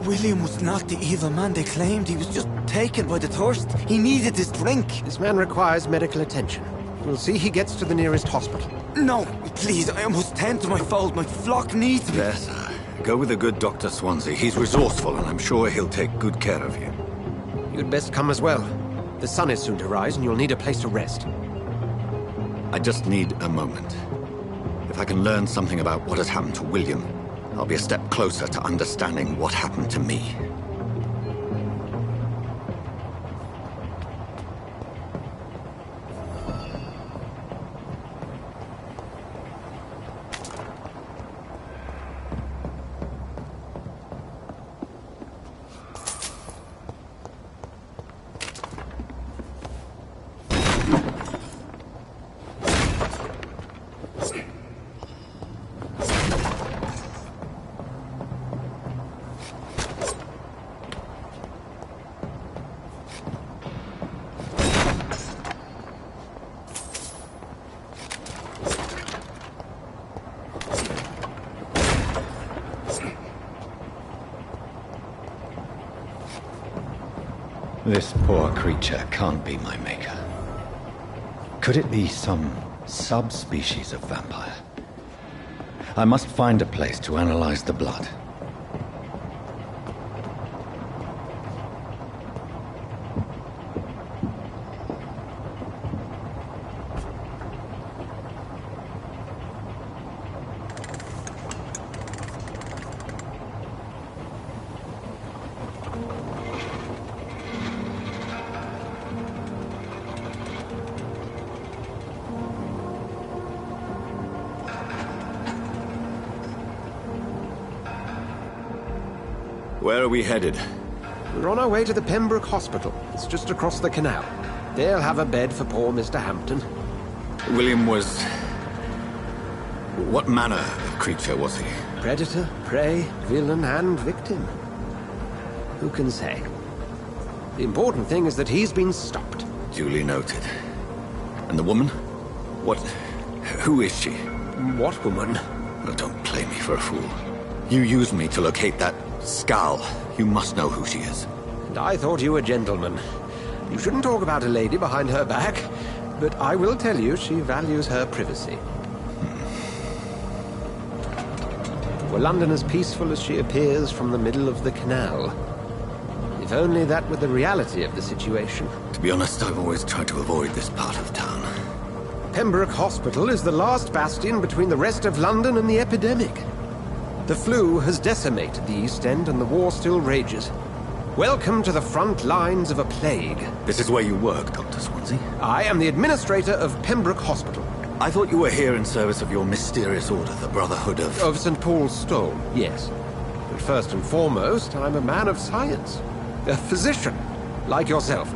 Speaker 4: William was not the evil man they claimed. He was just taken by the thirst. He needed this drink.
Speaker 11: This man requires medical attention. We'll see he gets to the nearest hospital.
Speaker 4: No, please, I must tend to my fold. My flock needs me.
Speaker 3: Yes, sir. Go with the good Dr. Swansea. He's resourceful, and I'm sure he'll take good care of you.
Speaker 11: You'd best come as well. The sun is soon to rise, and you'll need a place to rest.
Speaker 3: I just need a moment. If I can learn something about what has happened to William, I'll be a step closer to understanding what happened to me. This poor creature can't be my maker. Could it be some subspecies of vampire? I must find a place to analyze the blood. Where are we headed?
Speaker 11: We're on our way to the Pembroke Hospital. It's just across the canal. They'll have a bed for poor Mr. Hampton.
Speaker 3: William was... what manner of creature was he?
Speaker 11: Predator, prey, villain, and victim. Who can say? The important thing is that he's been stopped.
Speaker 3: Duly noted. And the woman? What... who is she?
Speaker 11: What woman?
Speaker 3: Oh, don't play me for a fool. You used me to locate that Skal. You must know who she is.
Speaker 11: And I thought you a gentleman. You shouldn't talk about a lady behind her back, but I will tell you she values her privacy. Were London as peaceful as she appears from the middle of the canal? If only that were the reality of the situation.
Speaker 3: To be honest, I've always tried to avoid this part of town.
Speaker 11: Pembroke Hospital is the last bastion between the rest of London and the epidemic. The flu has decimated the East End and the war still rages. Welcome to the front lines of a plague.
Speaker 3: This is where you work, Dr. Swansea?
Speaker 11: I am the administrator of Pembroke Hospital.
Speaker 3: I thought you were here in service of your mysterious order, the Brotherhood of...
Speaker 11: Of St. Paul's Stone, yes. But first and foremost, I'm a man of science. A physician, like yourself.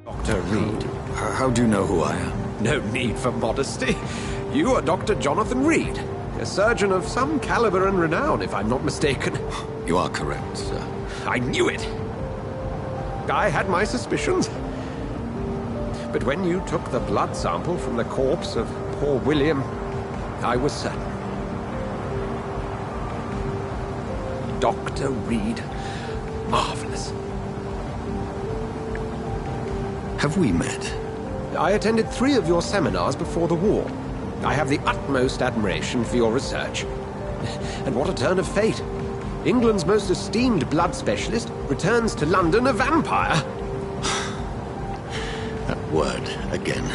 Speaker 11: Dr. Reed.
Speaker 3: How do you know who I am?
Speaker 11: No need for modesty. You are Dr. Jonathan Reed, a surgeon of some caliber and renown, if I'm not mistaken.
Speaker 3: You are correct, sir.
Speaker 11: I knew it! I had my suspicions. But when you took the blood sample from the corpse of poor William, I was certain. Dr. Reed. Marvelous.
Speaker 3: Have we met?
Speaker 11: I attended 3 of your seminars before the war. I have the utmost admiration for your research. And what a turn of fate. England's most esteemed blood specialist returns to London a vampire.
Speaker 3: That word, again,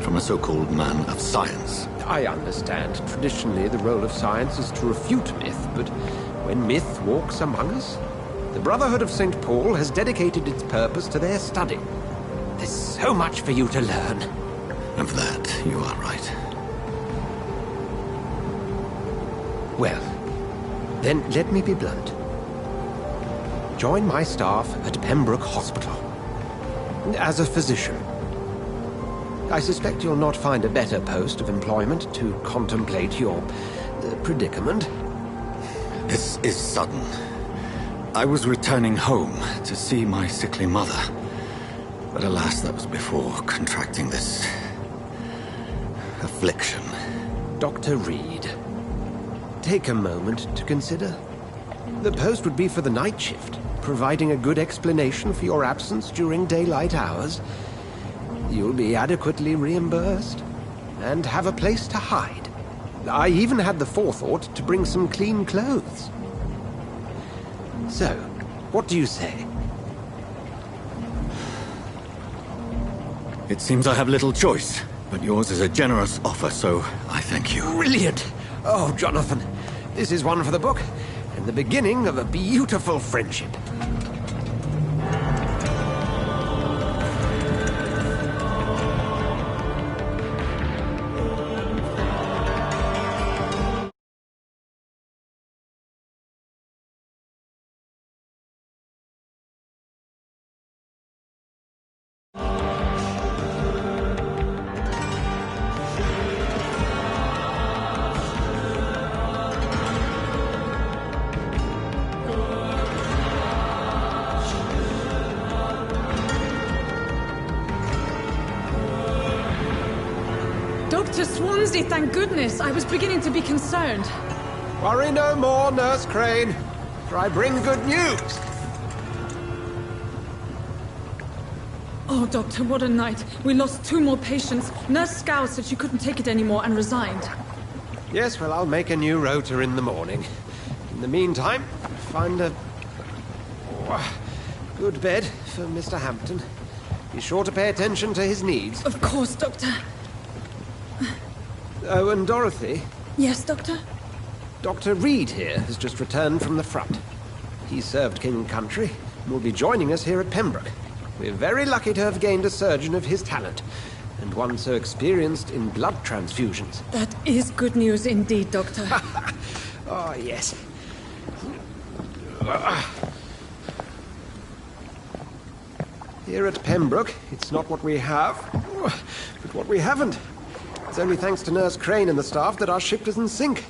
Speaker 3: from a so-called man of science.
Speaker 11: I understand. Traditionally, the role of science is to refute myth, but when myth walks among us, the Brotherhood of St. Paul has dedicated its purpose to their study. There's so much for you to learn.
Speaker 3: Of that, you are right.
Speaker 11: Well, then let me be blunt. Join my staff at Pembroke Hospital. As a physician. I suspect you'll not find a better post of employment to contemplate your predicament.
Speaker 3: This is sudden. I was returning home to see my sickly mother. But alas, that was before contracting this affliction.
Speaker 11: Dr. Reed, take a moment to consider. The post would be for the night shift, providing a good explanation for your absence during daylight hours. You'll be adequately reimbursed, and have a place to hide. I even had the forethought to bring some clean clothes. So, what do you say?
Speaker 3: It seems I have little choice, but yours is a generous offer, so I thank you.
Speaker 11: Brilliant! Oh, Jonathan, this is one for the book, and the beginning of a beautiful friendship.
Speaker 13: Dr. Swansea, thank goodness. I was beginning to be concerned.
Speaker 11: Worry no more, Nurse Crane, for I bring good news.
Speaker 13: Oh, Doctor, what a night. We lost 2 more patients. Nurse Scow said she couldn't take it anymore and resigned.
Speaker 11: Yes, well, I'll make a new rota in the morning. In the meantime, find a good bed for Mr. Hampton. Be sure to pay attention to his needs.
Speaker 13: Of course, Doctor.
Speaker 11: Oh, and Dorothy?
Speaker 13: Yes, Doctor?
Speaker 11: Dr. Reed here has just returned from the front. He served King and Country and will be joining us here at Pembroke. We're very lucky to have gained a surgeon of his talent, and one so experienced in blood transfusions.
Speaker 13: That is good news indeed, Doctor.
Speaker 11: Oh, yes. Here at Pembroke, it's not what we have, but what we haven't. It's only thanks to Nurse Crane and the staff that our ship doesn't sink.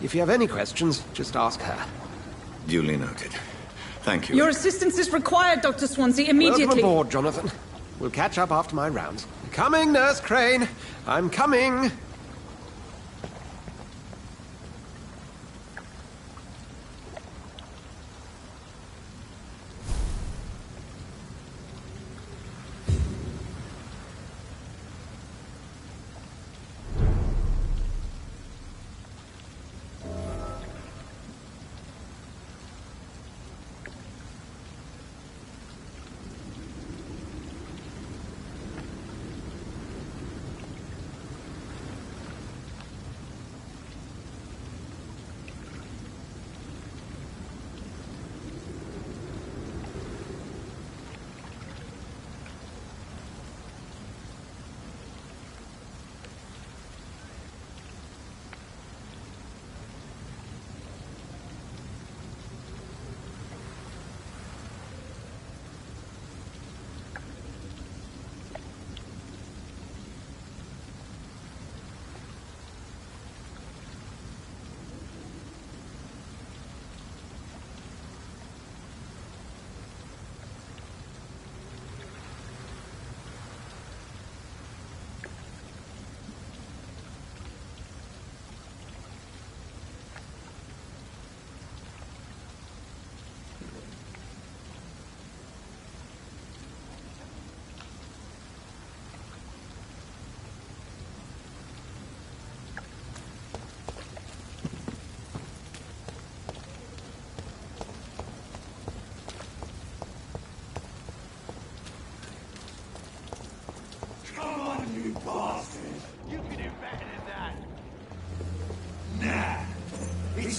Speaker 11: If you have any questions, just ask her.
Speaker 3: Duly noted. Thank you.
Speaker 13: Your assistance is required, Dr. Swansea, immediately.
Speaker 11: Welcome aboard, Jonathan. We'll catch up after my rounds. Coming, Nurse Crane. I'm coming.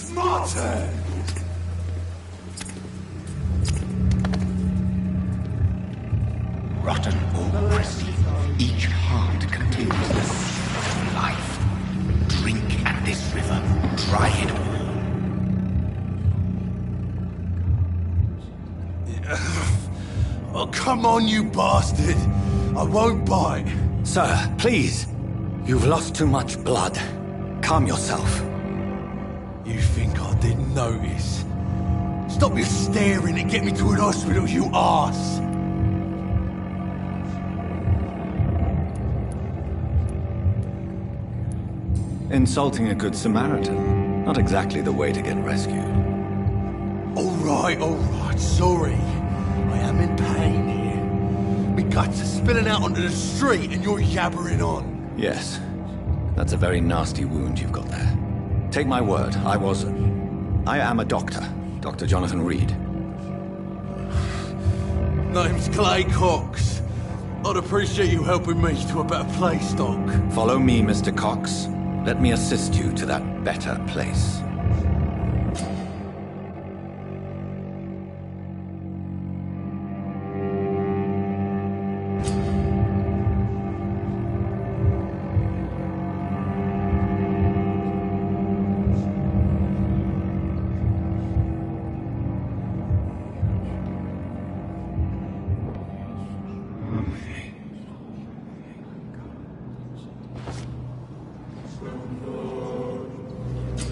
Speaker 7: It's my turn!
Speaker 2: Rotten or pristine, each heart contains the seed of life. Drink at this river, try it all.
Speaker 7: Oh, come on, you bastard! I won't bite.
Speaker 3: Sir, please. You've lost too much blood. Calm yourself.
Speaker 7: You think I didn't notice? Stop your staring and get me to an hospital, you arse!
Speaker 3: Insulting a good Samaritan. Not exactly the way to get rescued.
Speaker 7: Alright, sorry. I am in pain here. My guts are spilling out onto the street and you're yabbering on.
Speaker 3: Yes. That's a very nasty wound you've got there. Take my word, I am a doctor. Dr. Jonathan Reed.
Speaker 7: Name's Clay Cox. I'd appreciate you helping me to a better place, Doc.
Speaker 3: Follow me, Mr. Cox. Let me assist you to that better place.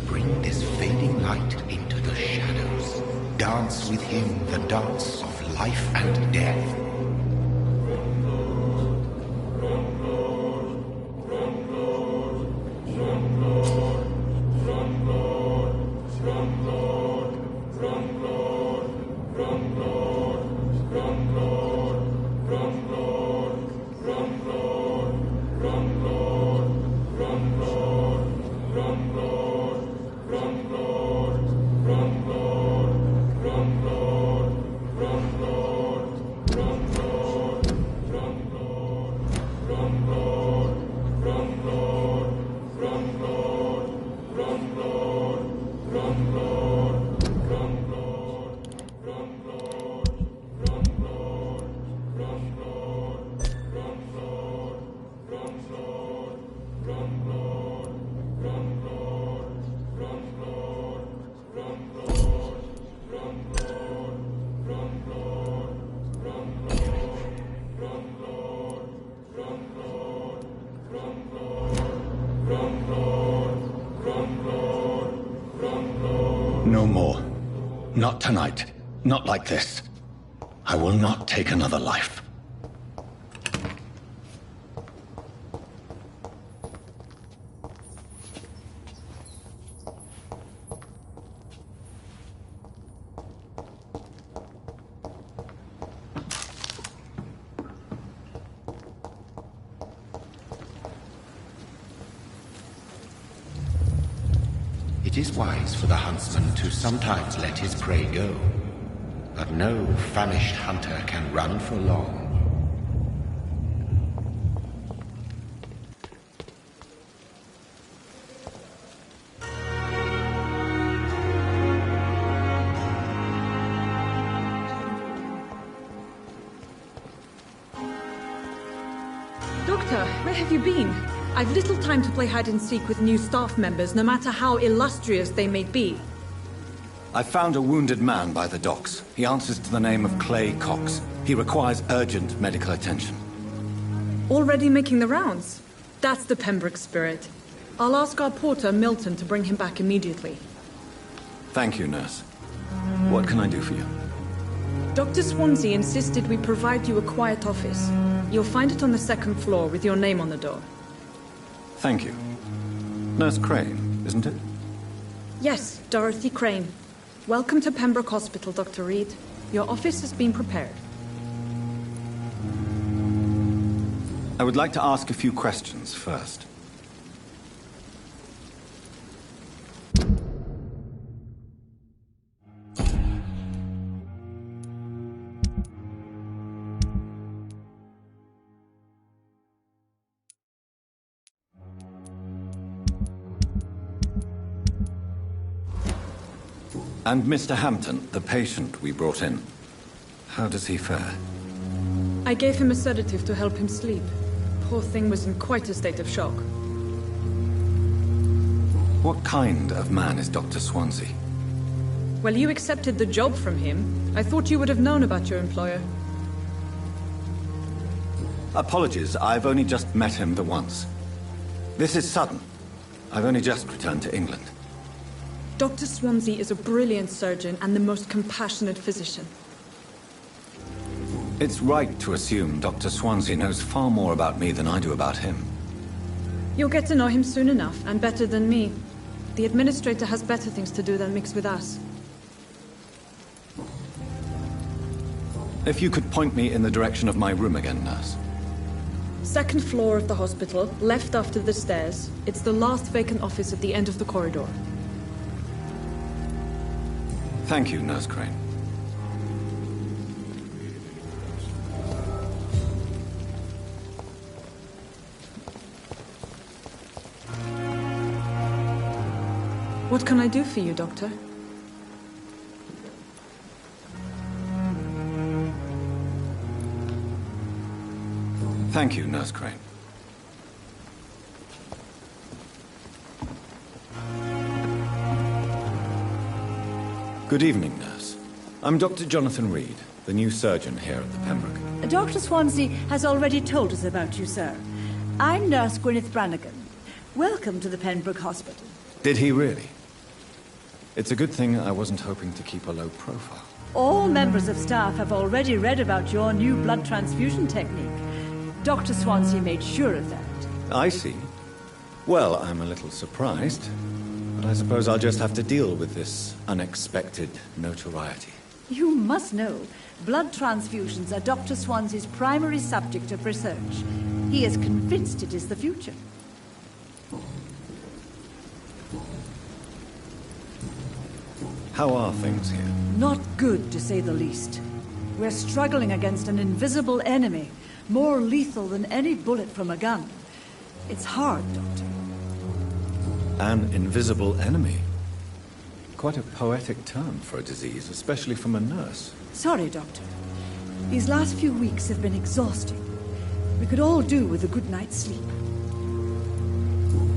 Speaker 2: Bring this fading light into the shadows. Dance with him the dance of life and death.
Speaker 3: No more. Not tonight. Not like this. I will not take another life.
Speaker 2: It is wise for the huntsman to sometimes let his prey go, but no famished hunter can run for long.
Speaker 13: Doctor, where have you been? I've little time to play hide and seek with new staff members, no matter how illustrious they may be.
Speaker 3: I found a wounded man by the docks. He answers to the name of Clay Cox. He requires urgent medical attention.
Speaker 13: Already making the rounds? That's the Pembroke spirit. I'll ask our porter, Milton, to bring him back immediately.
Speaker 3: Thank you, nurse. What can I do for you?
Speaker 13: Dr. Swansea insisted we provide you a quiet office. You'll find it on the second floor with your name on the door.
Speaker 3: Thank you. Nurse Crane, isn't it?
Speaker 13: Yes, Dorothy Crane. Welcome to Pembroke Hospital, Dr. Reed. Your office has been prepared.
Speaker 3: I would like to ask a few questions first. And Mr. Hampton, the patient we brought in. How does he fare?
Speaker 13: I gave him a sedative to help him sleep. Poor thing was in quite a state of shock.
Speaker 3: What kind of man is Dr. Swansea?
Speaker 13: Well, you accepted the job from him. I thought you would have known about your employer.
Speaker 3: Apologies, I've only just met him the once. This is sudden. I've only just returned to England.
Speaker 13: Dr. Swansea is a brilliant surgeon and the most compassionate physician.
Speaker 3: It's right to assume Dr. Swansea knows far more about me than I do about him.
Speaker 13: You'll get to know him soon enough, and better than me. The administrator has better things to do than mix with us.
Speaker 3: If you could point me in the direction of my room again, nurse.
Speaker 13: Second floor of the hospital, left after the stairs. It's the last vacant office at the end of the corridor.
Speaker 3: Thank you, Nurse Crane.
Speaker 13: What can I do for you, Doctor?
Speaker 3: Thank you, Nurse Crane. Good evening, nurse. I'm Dr. Jonathan Reed, the new surgeon here at the Pembroke.
Speaker 14: Dr. Swansea has already told us about you, sir. I'm Nurse Gwyneth Brannigan. Welcome to the Pembroke Hospital.
Speaker 3: Did he really? It's a good thing I wasn't hoping to keep a low profile.
Speaker 14: All members of staff have already read about your new blood transfusion technique. Dr. Swansea made sure of that.
Speaker 3: I see. Well, I'm a little surprised, but I suppose I'll just have to deal with this unexpected notoriety.
Speaker 14: You must know, blood transfusions are Dr. Swansea's primary subject of research. He is convinced it is the future.
Speaker 3: How are things here?
Speaker 14: Not good, to say the least. We're struggling against an invisible enemy, more lethal than any bullet from a gun. It's hard, Doctor.
Speaker 3: An invisible enemy? Quite a poetic term for a disease, especially from a nurse.
Speaker 14: Sorry, Doctor. These last few weeks have been exhausting. We could all do with a good night's sleep.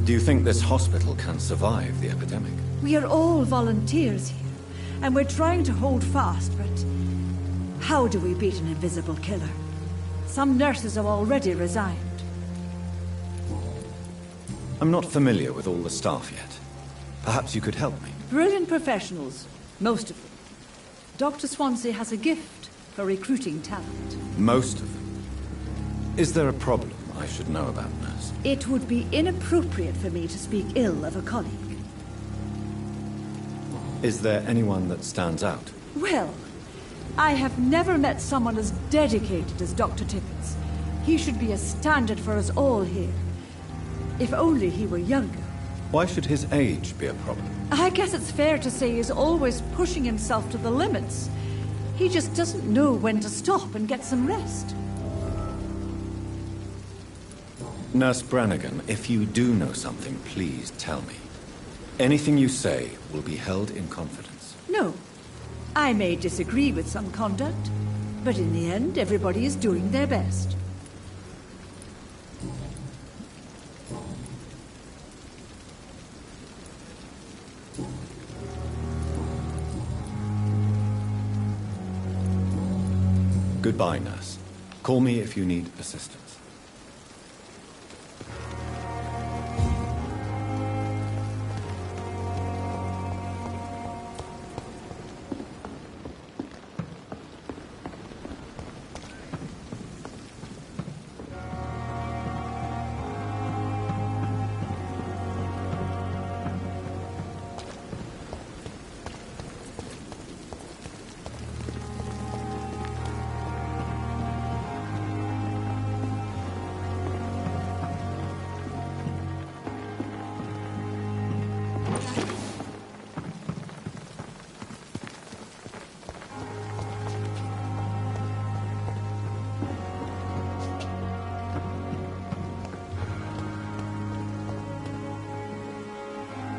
Speaker 3: Do you think this hospital can survive the epidemic?
Speaker 14: We are all volunteers here, and we're trying to hold fast, but how do we beat an invisible killer? Some nurses have already resigned.
Speaker 3: I'm not familiar with all the staff yet. Perhaps you could help me.
Speaker 14: Brilliant professionals, most of them. Dr. Swansea has a gift for recruiting talent.
Speaker 3: Most of them? Is there a problem I should know about, nurse?
Speaker 14: It would be inappropriate for me to speak ill of a colleague.
Speaker 3: Is there anyone that stands out?
Speaker 14: Well, I have never met someone as dedicated as Dr. Tippins. He should be a standard for us all here. If only he were younger.
Speaker 3: Why should his age be a problem?
Speaker 14: I guess it's fair to say he's always pushing himself to the limits. He just doesn't know when to stop and get some rest.
Speaker 3: Nurse Brannigan, if you do know something, please tell me. Anything you say will be held in confidence.
Speaker 14: No. I may disagree with some conduct, but in the end, everybody is doing their best.
Speaker 3: Goodbye, nurse. Call me if you need assistance.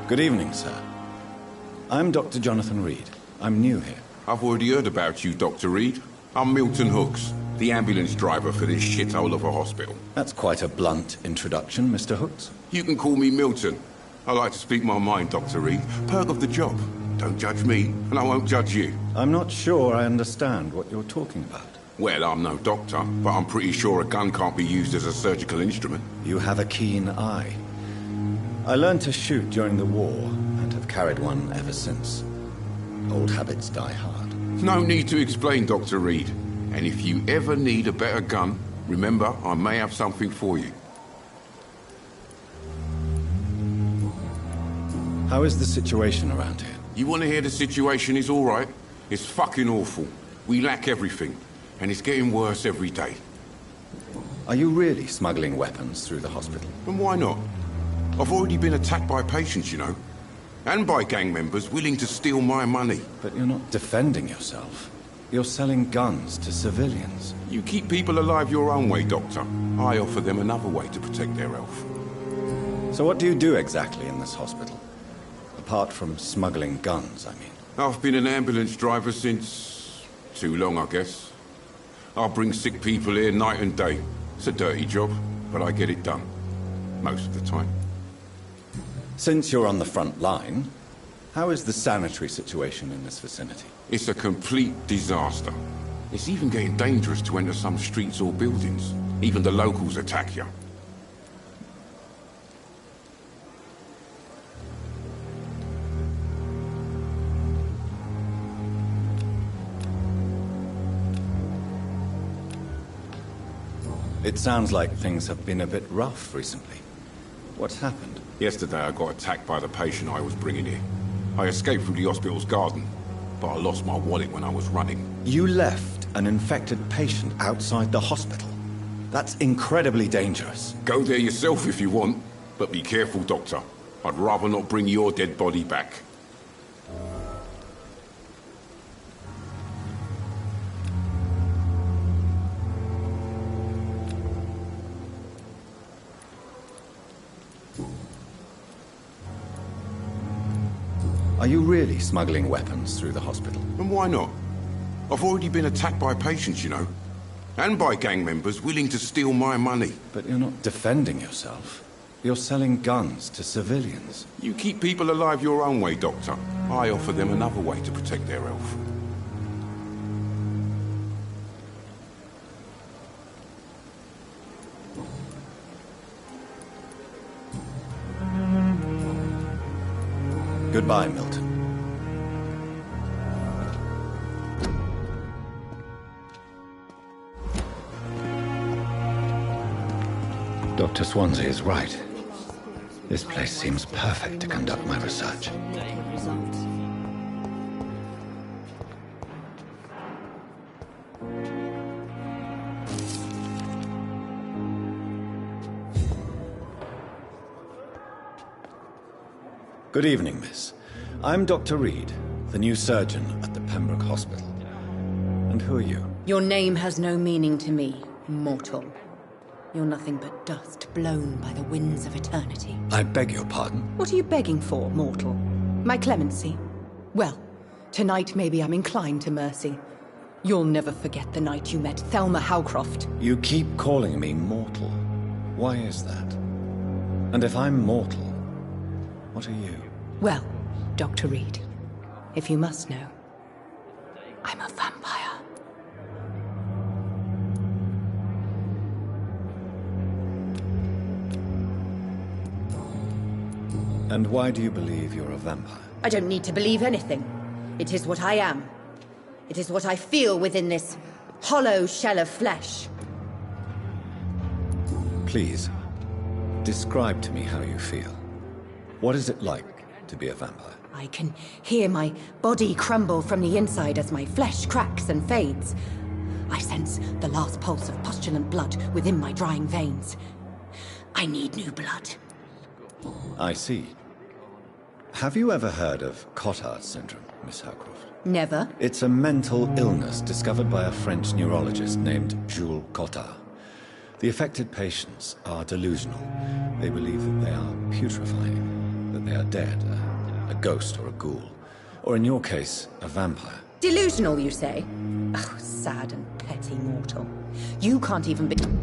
Speaker 3: Good evening, sir. I'm Dr. Jonathan Reed. I'm new here.
Speaker 15: I've already heard about you, Dr. Reed. I'm Milton Hooks, the ambulance driver for this shithole of a hospital.
Speaker 3: That's quite a blunt introduction, Mr. Hooks.
Speaker 15: You can call me Milton. I like to speak my mind, Dr. Reed. Perk of the job. Don't judge me, and I won't judge you.
Speaker 3: I'm not sure I understand what you're talking about.
Speaker 15: Well, I'm no doctor, but I'm pretty sure a gun can't be used as a surgical instrument.
Speaker 3: You have a keen eye. I learned to shoot during the war, and have carried one ever since. Old habits die hard.
Speaker 15: No need to explain, Dr. Reed. And if you ever need a better gun, remember, I may have something for you.
Speaker 3: How is the situation around here?
Speaker 15: You want to hear the situation is all right? It's fucking awful. We lack everything, and it's getting worse every day.
Speaker 3: Are you really smuggling weapons through the hospital?
Speaker 15: And why not? I've already been attacked by patients, you know. And by gang members willing to steal my money.
Speaker 3: But you're not defending yourself. You're selling guns to civilians.
Speaker 15: You keep people alive your own way, Doctor. I offer them another way to protect their health.
Speaker 3: So what do you do exactly in this hospital? Apart from smuggling guns, I mean.
Speaker 15: I've been an ambulance driver since... too long, I guess. I bring sick people here night and day. It's a dirty job, but I get it done. Most of the time.
Speaker 3: Since you're on the front line, how is the sanitary situation in this vicinity?
Speaker 15: It's a complete disaster. It's even getting dangerous to enter some streets or buildings. Even the locals attack you.
Speaker 3: It sounds like things have been a bit rough recently. What's happened?
Speaker 15: Yesterday I got attacked by the patient I was bringing here. I escaped through the hospital's garden, but I lost my wallet when I was running.
Speaker 3: You left an infected patient outside the hospital? That's incredibly dangerous.
Speaker 15: Go there yourself if you want, but be careful, Doctor. I'd rather not bring your dead body back.
Speaker 3: Are you really smuggling weapons through the hospital?
Speaker 15: And why not? I've already been attacked by patients, you know. And by gang members willing to steal my money.
Speaker 3: But you're not defending yourself. You're selling guns to civilians.
Speaker 15: You keep people alive your own way, Doctor. I offer them another way to protect their health.
Speaker 3: Goodbye, Milton. Dr. Swansea is right. This place seems perfect to conduct my research. Good evening, miss. I'm Dr. Reed, the new surgeon at the Pembroke Hospital. And who are you?
Speaker 12: Your name has no meaning to me, mortal. You're nothing but dust blown by the winds of eternity.
Speaker 3: I beg your pardon?
Speaker 12: What are you begging for, mortal? My clemency? Well, tonight maybe I'm inclined to mercy. You'll never forget the night you met Thelma Howcroft.
Speaker 3: You keep calling me mortal. Why is that? And if I'm mortal, what are you?
Speaker 12: Well, Dr. Reed, if you must know, I'm a vampire.
Speaker 3: And why do you believe you're a vampire?
Speaker 12: I don't need to believe anything. It is what I am. It is what I feel within this hollow shell of flesh.
Speaker 3: Please, describe to me how you feel. What is it like to be a vampire?
Speaker 12: I can hear my body crumble from the inside as my flesh cracks and fades. I sense the last pulse of postulant blood within my drying veins. I need new blood.
Speaker 3: I see. Have you ever heard of Cotard syndrome, Miss Howcroft?
Speaker 12: Never.
Speaker 3: It's a mental illness discovered by a French neurologist named Jules Cotard. The affected patients are delusional. They believe that they are putrefying, that they are dead, a ghost or a ghoul. Or in your case, a vampire.
Speaker 12: Delusional, you say? Oh, sad and petty mortal. You can't even begin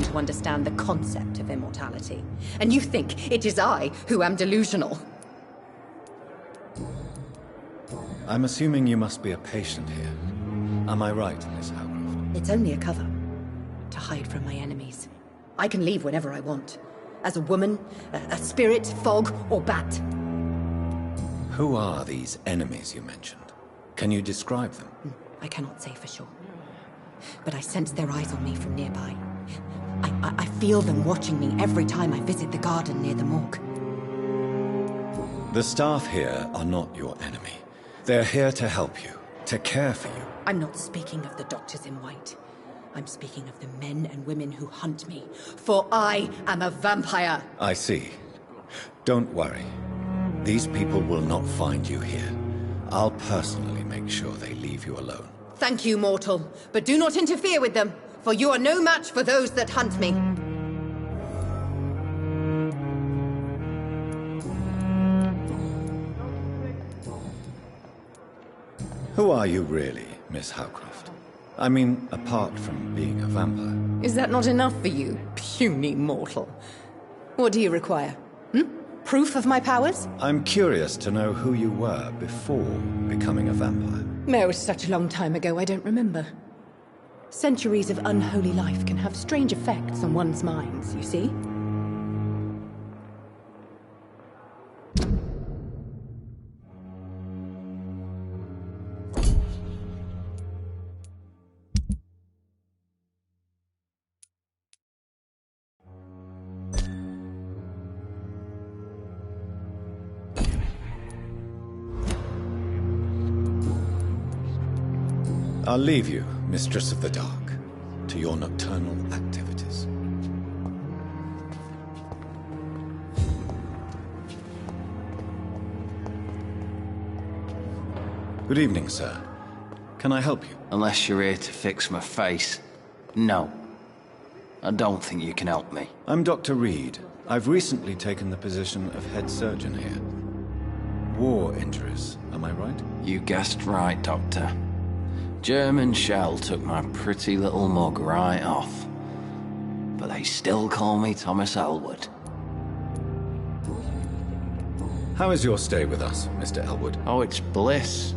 Speaker 12: to understand the concept of immortality. And you think it is I who am delusional.
Speaker 3: I'm assuming you must be a patient here. Am I right, Miss Howcroft?
Speaker 12: It's only a cover. To hide from my enemies. I can leave whenever I want. As a woman, a spirit, fog, or bat.
Speaker 3: Who are these enemies you mentioned? Can you describe them?
Speaker 12: I cannot say for sure. But I sense their eyes on me from nearby. I feel them watching me every time I visit the garden near the morgue.
Speaker 3: The staff here are not your enemy. They're here to help you, to care for you.
Speaker 12: I'm not speaking of the doctors in white. I'm speaking of the men and women who hunt me, for I am a vampire!
Speaker 3: I see. Don't worry. These people will not find you here. I'll personally make sure they leave you alone.
Speaker 12: Thank you, mortal, but do not interfere with them, for you are no match for those that hunt me.
Speaker 3: Who are you really, Miss Howcroft? I mean, apart from being a vampire.
Speaker 12: Is that not enough for you, puny mortal? What do you require? Proof of my powers?
Speaker 3: I'm curious to know who you were before becoming a vampire.
Speaker 12: It was such a long time ago, I don't remember. Centuries of unholy life can have strange effects on one's minds, you see?
Speaker 3: I'll leave you, Mistress of the Dark, to your nocturnal activities. Good evening, sir. Can I help you?
Speaker 16: Unless you're here to fix my face. No. I don't think you can help me.
Speaker 3: I'm Dr. Reed. I've recently taken the position of head surgeon here. War injuries, am I right?
Speaker 16: You guessed right, Doctor. German shell took my pretty little mug right off. But they still call me Thomas Elwood.
Speaker 3: How is your stay with us, Mr. Elwood?
Speaker 16: Oh, it's bliss.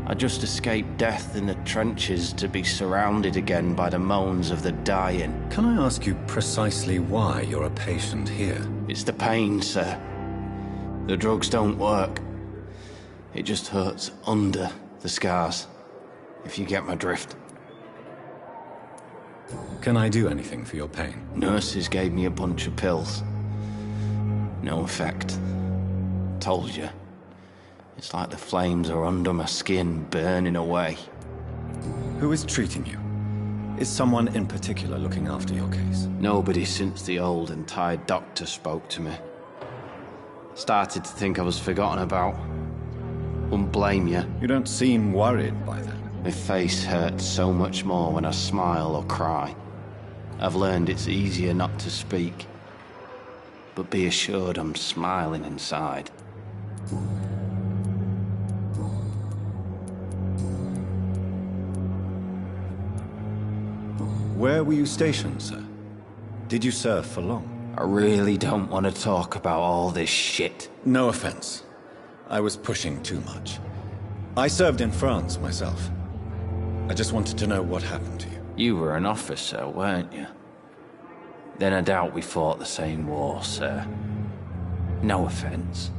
Speaker 16: I just escaped death in the trenches to be surrounded again by the moans of the dying.
Speaker 3: Can I ask you precisely why you're a patient here?
Speaker 16: It's the pain, sir. The drugs don't work. It just hurts under the scars. If you get my drift.
Speaker 3: Can I do anything for your pain?
Speaker 16: Nurses gave me a bunch of pills. No effect. Told you. It's like the flames are under my skin, burning away.
Speaker 3: Who is treating you? Is someone in particular looking after your case?
Speaker 16: Nobody since the old and tired doctor spoke to me. Started to think I was forgotten about. Wouldn't blame you.
Speaker 3: You don't seem worried by that.
Speaker 16: My face hurts so much more when I smile or cry. I've learned it's easier not to speak. But be assured I'm smiling inside.
Speaker 3: Where were you stationed, sir? Did you serve for long?
Speaker 16: I really don't want to talk about all this shit.
Speaker 3: No offense. I was pushing too much. I served in France myself. I just wanted to know what happened to you.
Speaker 16: You were an officer, weren't you? Then I doubt we fought the same war, sir. No offense.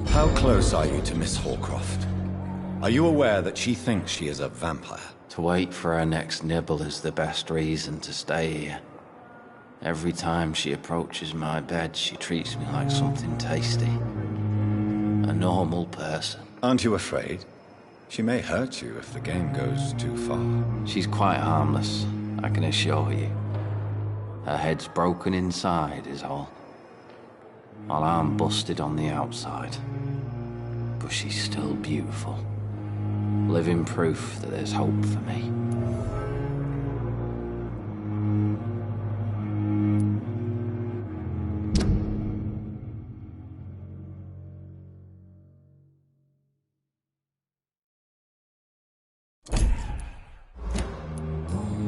Speaker 3: How close are you to Miss Hallcroft? Are you aware that she thinks she is a vampire?
Speaker 16: To wait for her next nibble is the best reason to stay here. Every time she approaches my bed, she treats me like something tasty. A normal person.
Speaker 3: Aren't you afraid? She may hurt you if the game goes too far.
Speaker 16: She's quite harmless, I can assure you. Her head's broken inside is all. While I'm busted on the outside. But she's still beautiful. Living proof that there's hope for me.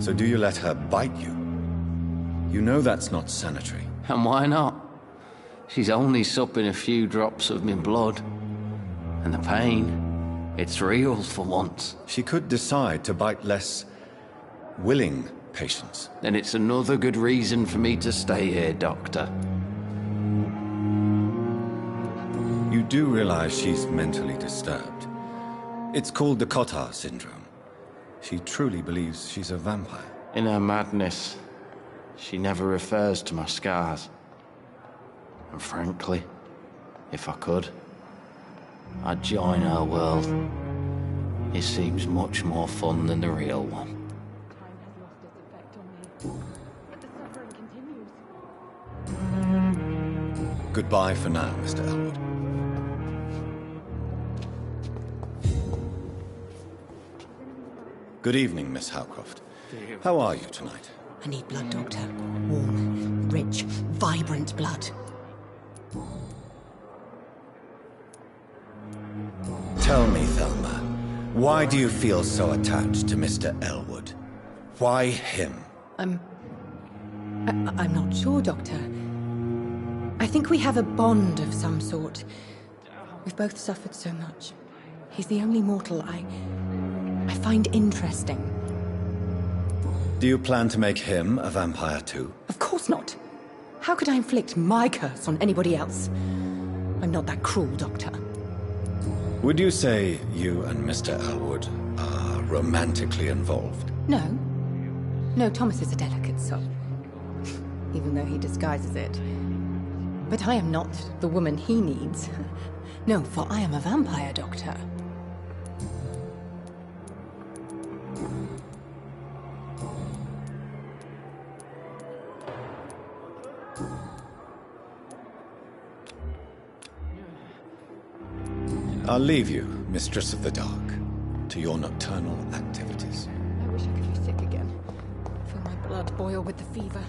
Speaker 3: So do you let her bite you? You know that's not sanitary.
Speaker 16: And why not? She's only supping a few drops of my blood. And the pain, it's real for once.
Speaker 3: She could decide to bite less willing patients.
Speaker 16: Then it's another good reason for me to stay here, Doctor.
Speaker 3: You do realize she's mentally disturbed. It's called the Cotard syndrome. She truly believes she's a vampire.
Speaker 16: In her madness, she never refers to my scars. And frankly, if I could, I'd join her world. It seems much more fun than the real one.
Speaker 3: Goodbye for now, Mr. Elwood. Good evening, Miss Howcroft. How are you tonight?
Speaker 12: I need blood, Doctor. Warm, rich, vibrant blood.
Speaker 3: Tell me, Thelma, why do you feel so attached to Mr. Elwood? Why him?
Speaker 10: I'm not sure, Doctor. I think we have a bond of some sort. We've both suffered so much. He's the only mortal I find interesting.
Speaker 3: Do you plan to make him a vampire too?
Speaker 10: Of course not. How could I inflict my curse on anybody else? I'm not that cruel, Doctor.
Speaker 3: Would you say you and Mr. Elwood are romantically involved?
Speaker 10: No. No, Thomas is a delicate soul. Even though he disguises it. But I am not the woman he needs. No, for I am a vampire, Doctor.
Speaker 3: I'll leave you, Mistress of the Dark, to your nocturnal activities.
Speaker 10: I wish I could be sick again. Feel my blood boil with the fever.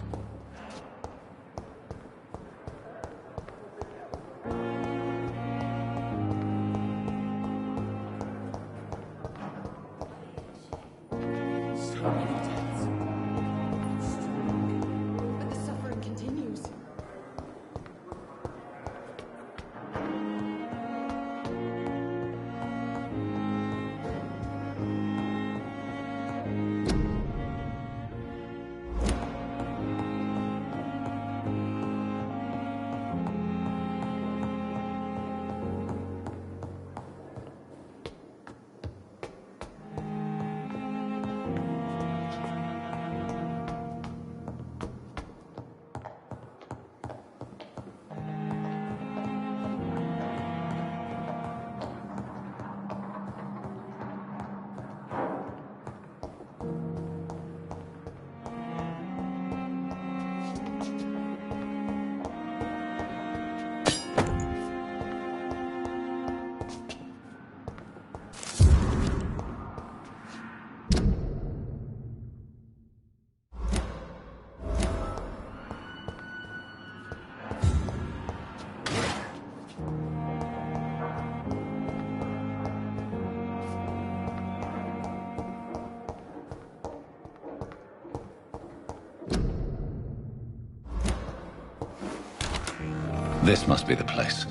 Speaker 3: This must be the place.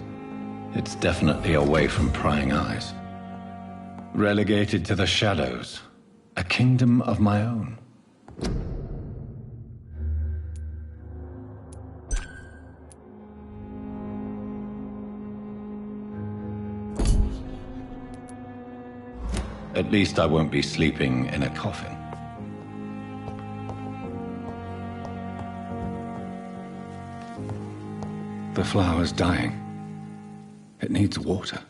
Speaker 3: It's definitely away from prying eyes. Relegated to the shadows. A kingdom of my own. At least I won't be sleeping in a coffin. The flower's dying. It needs water.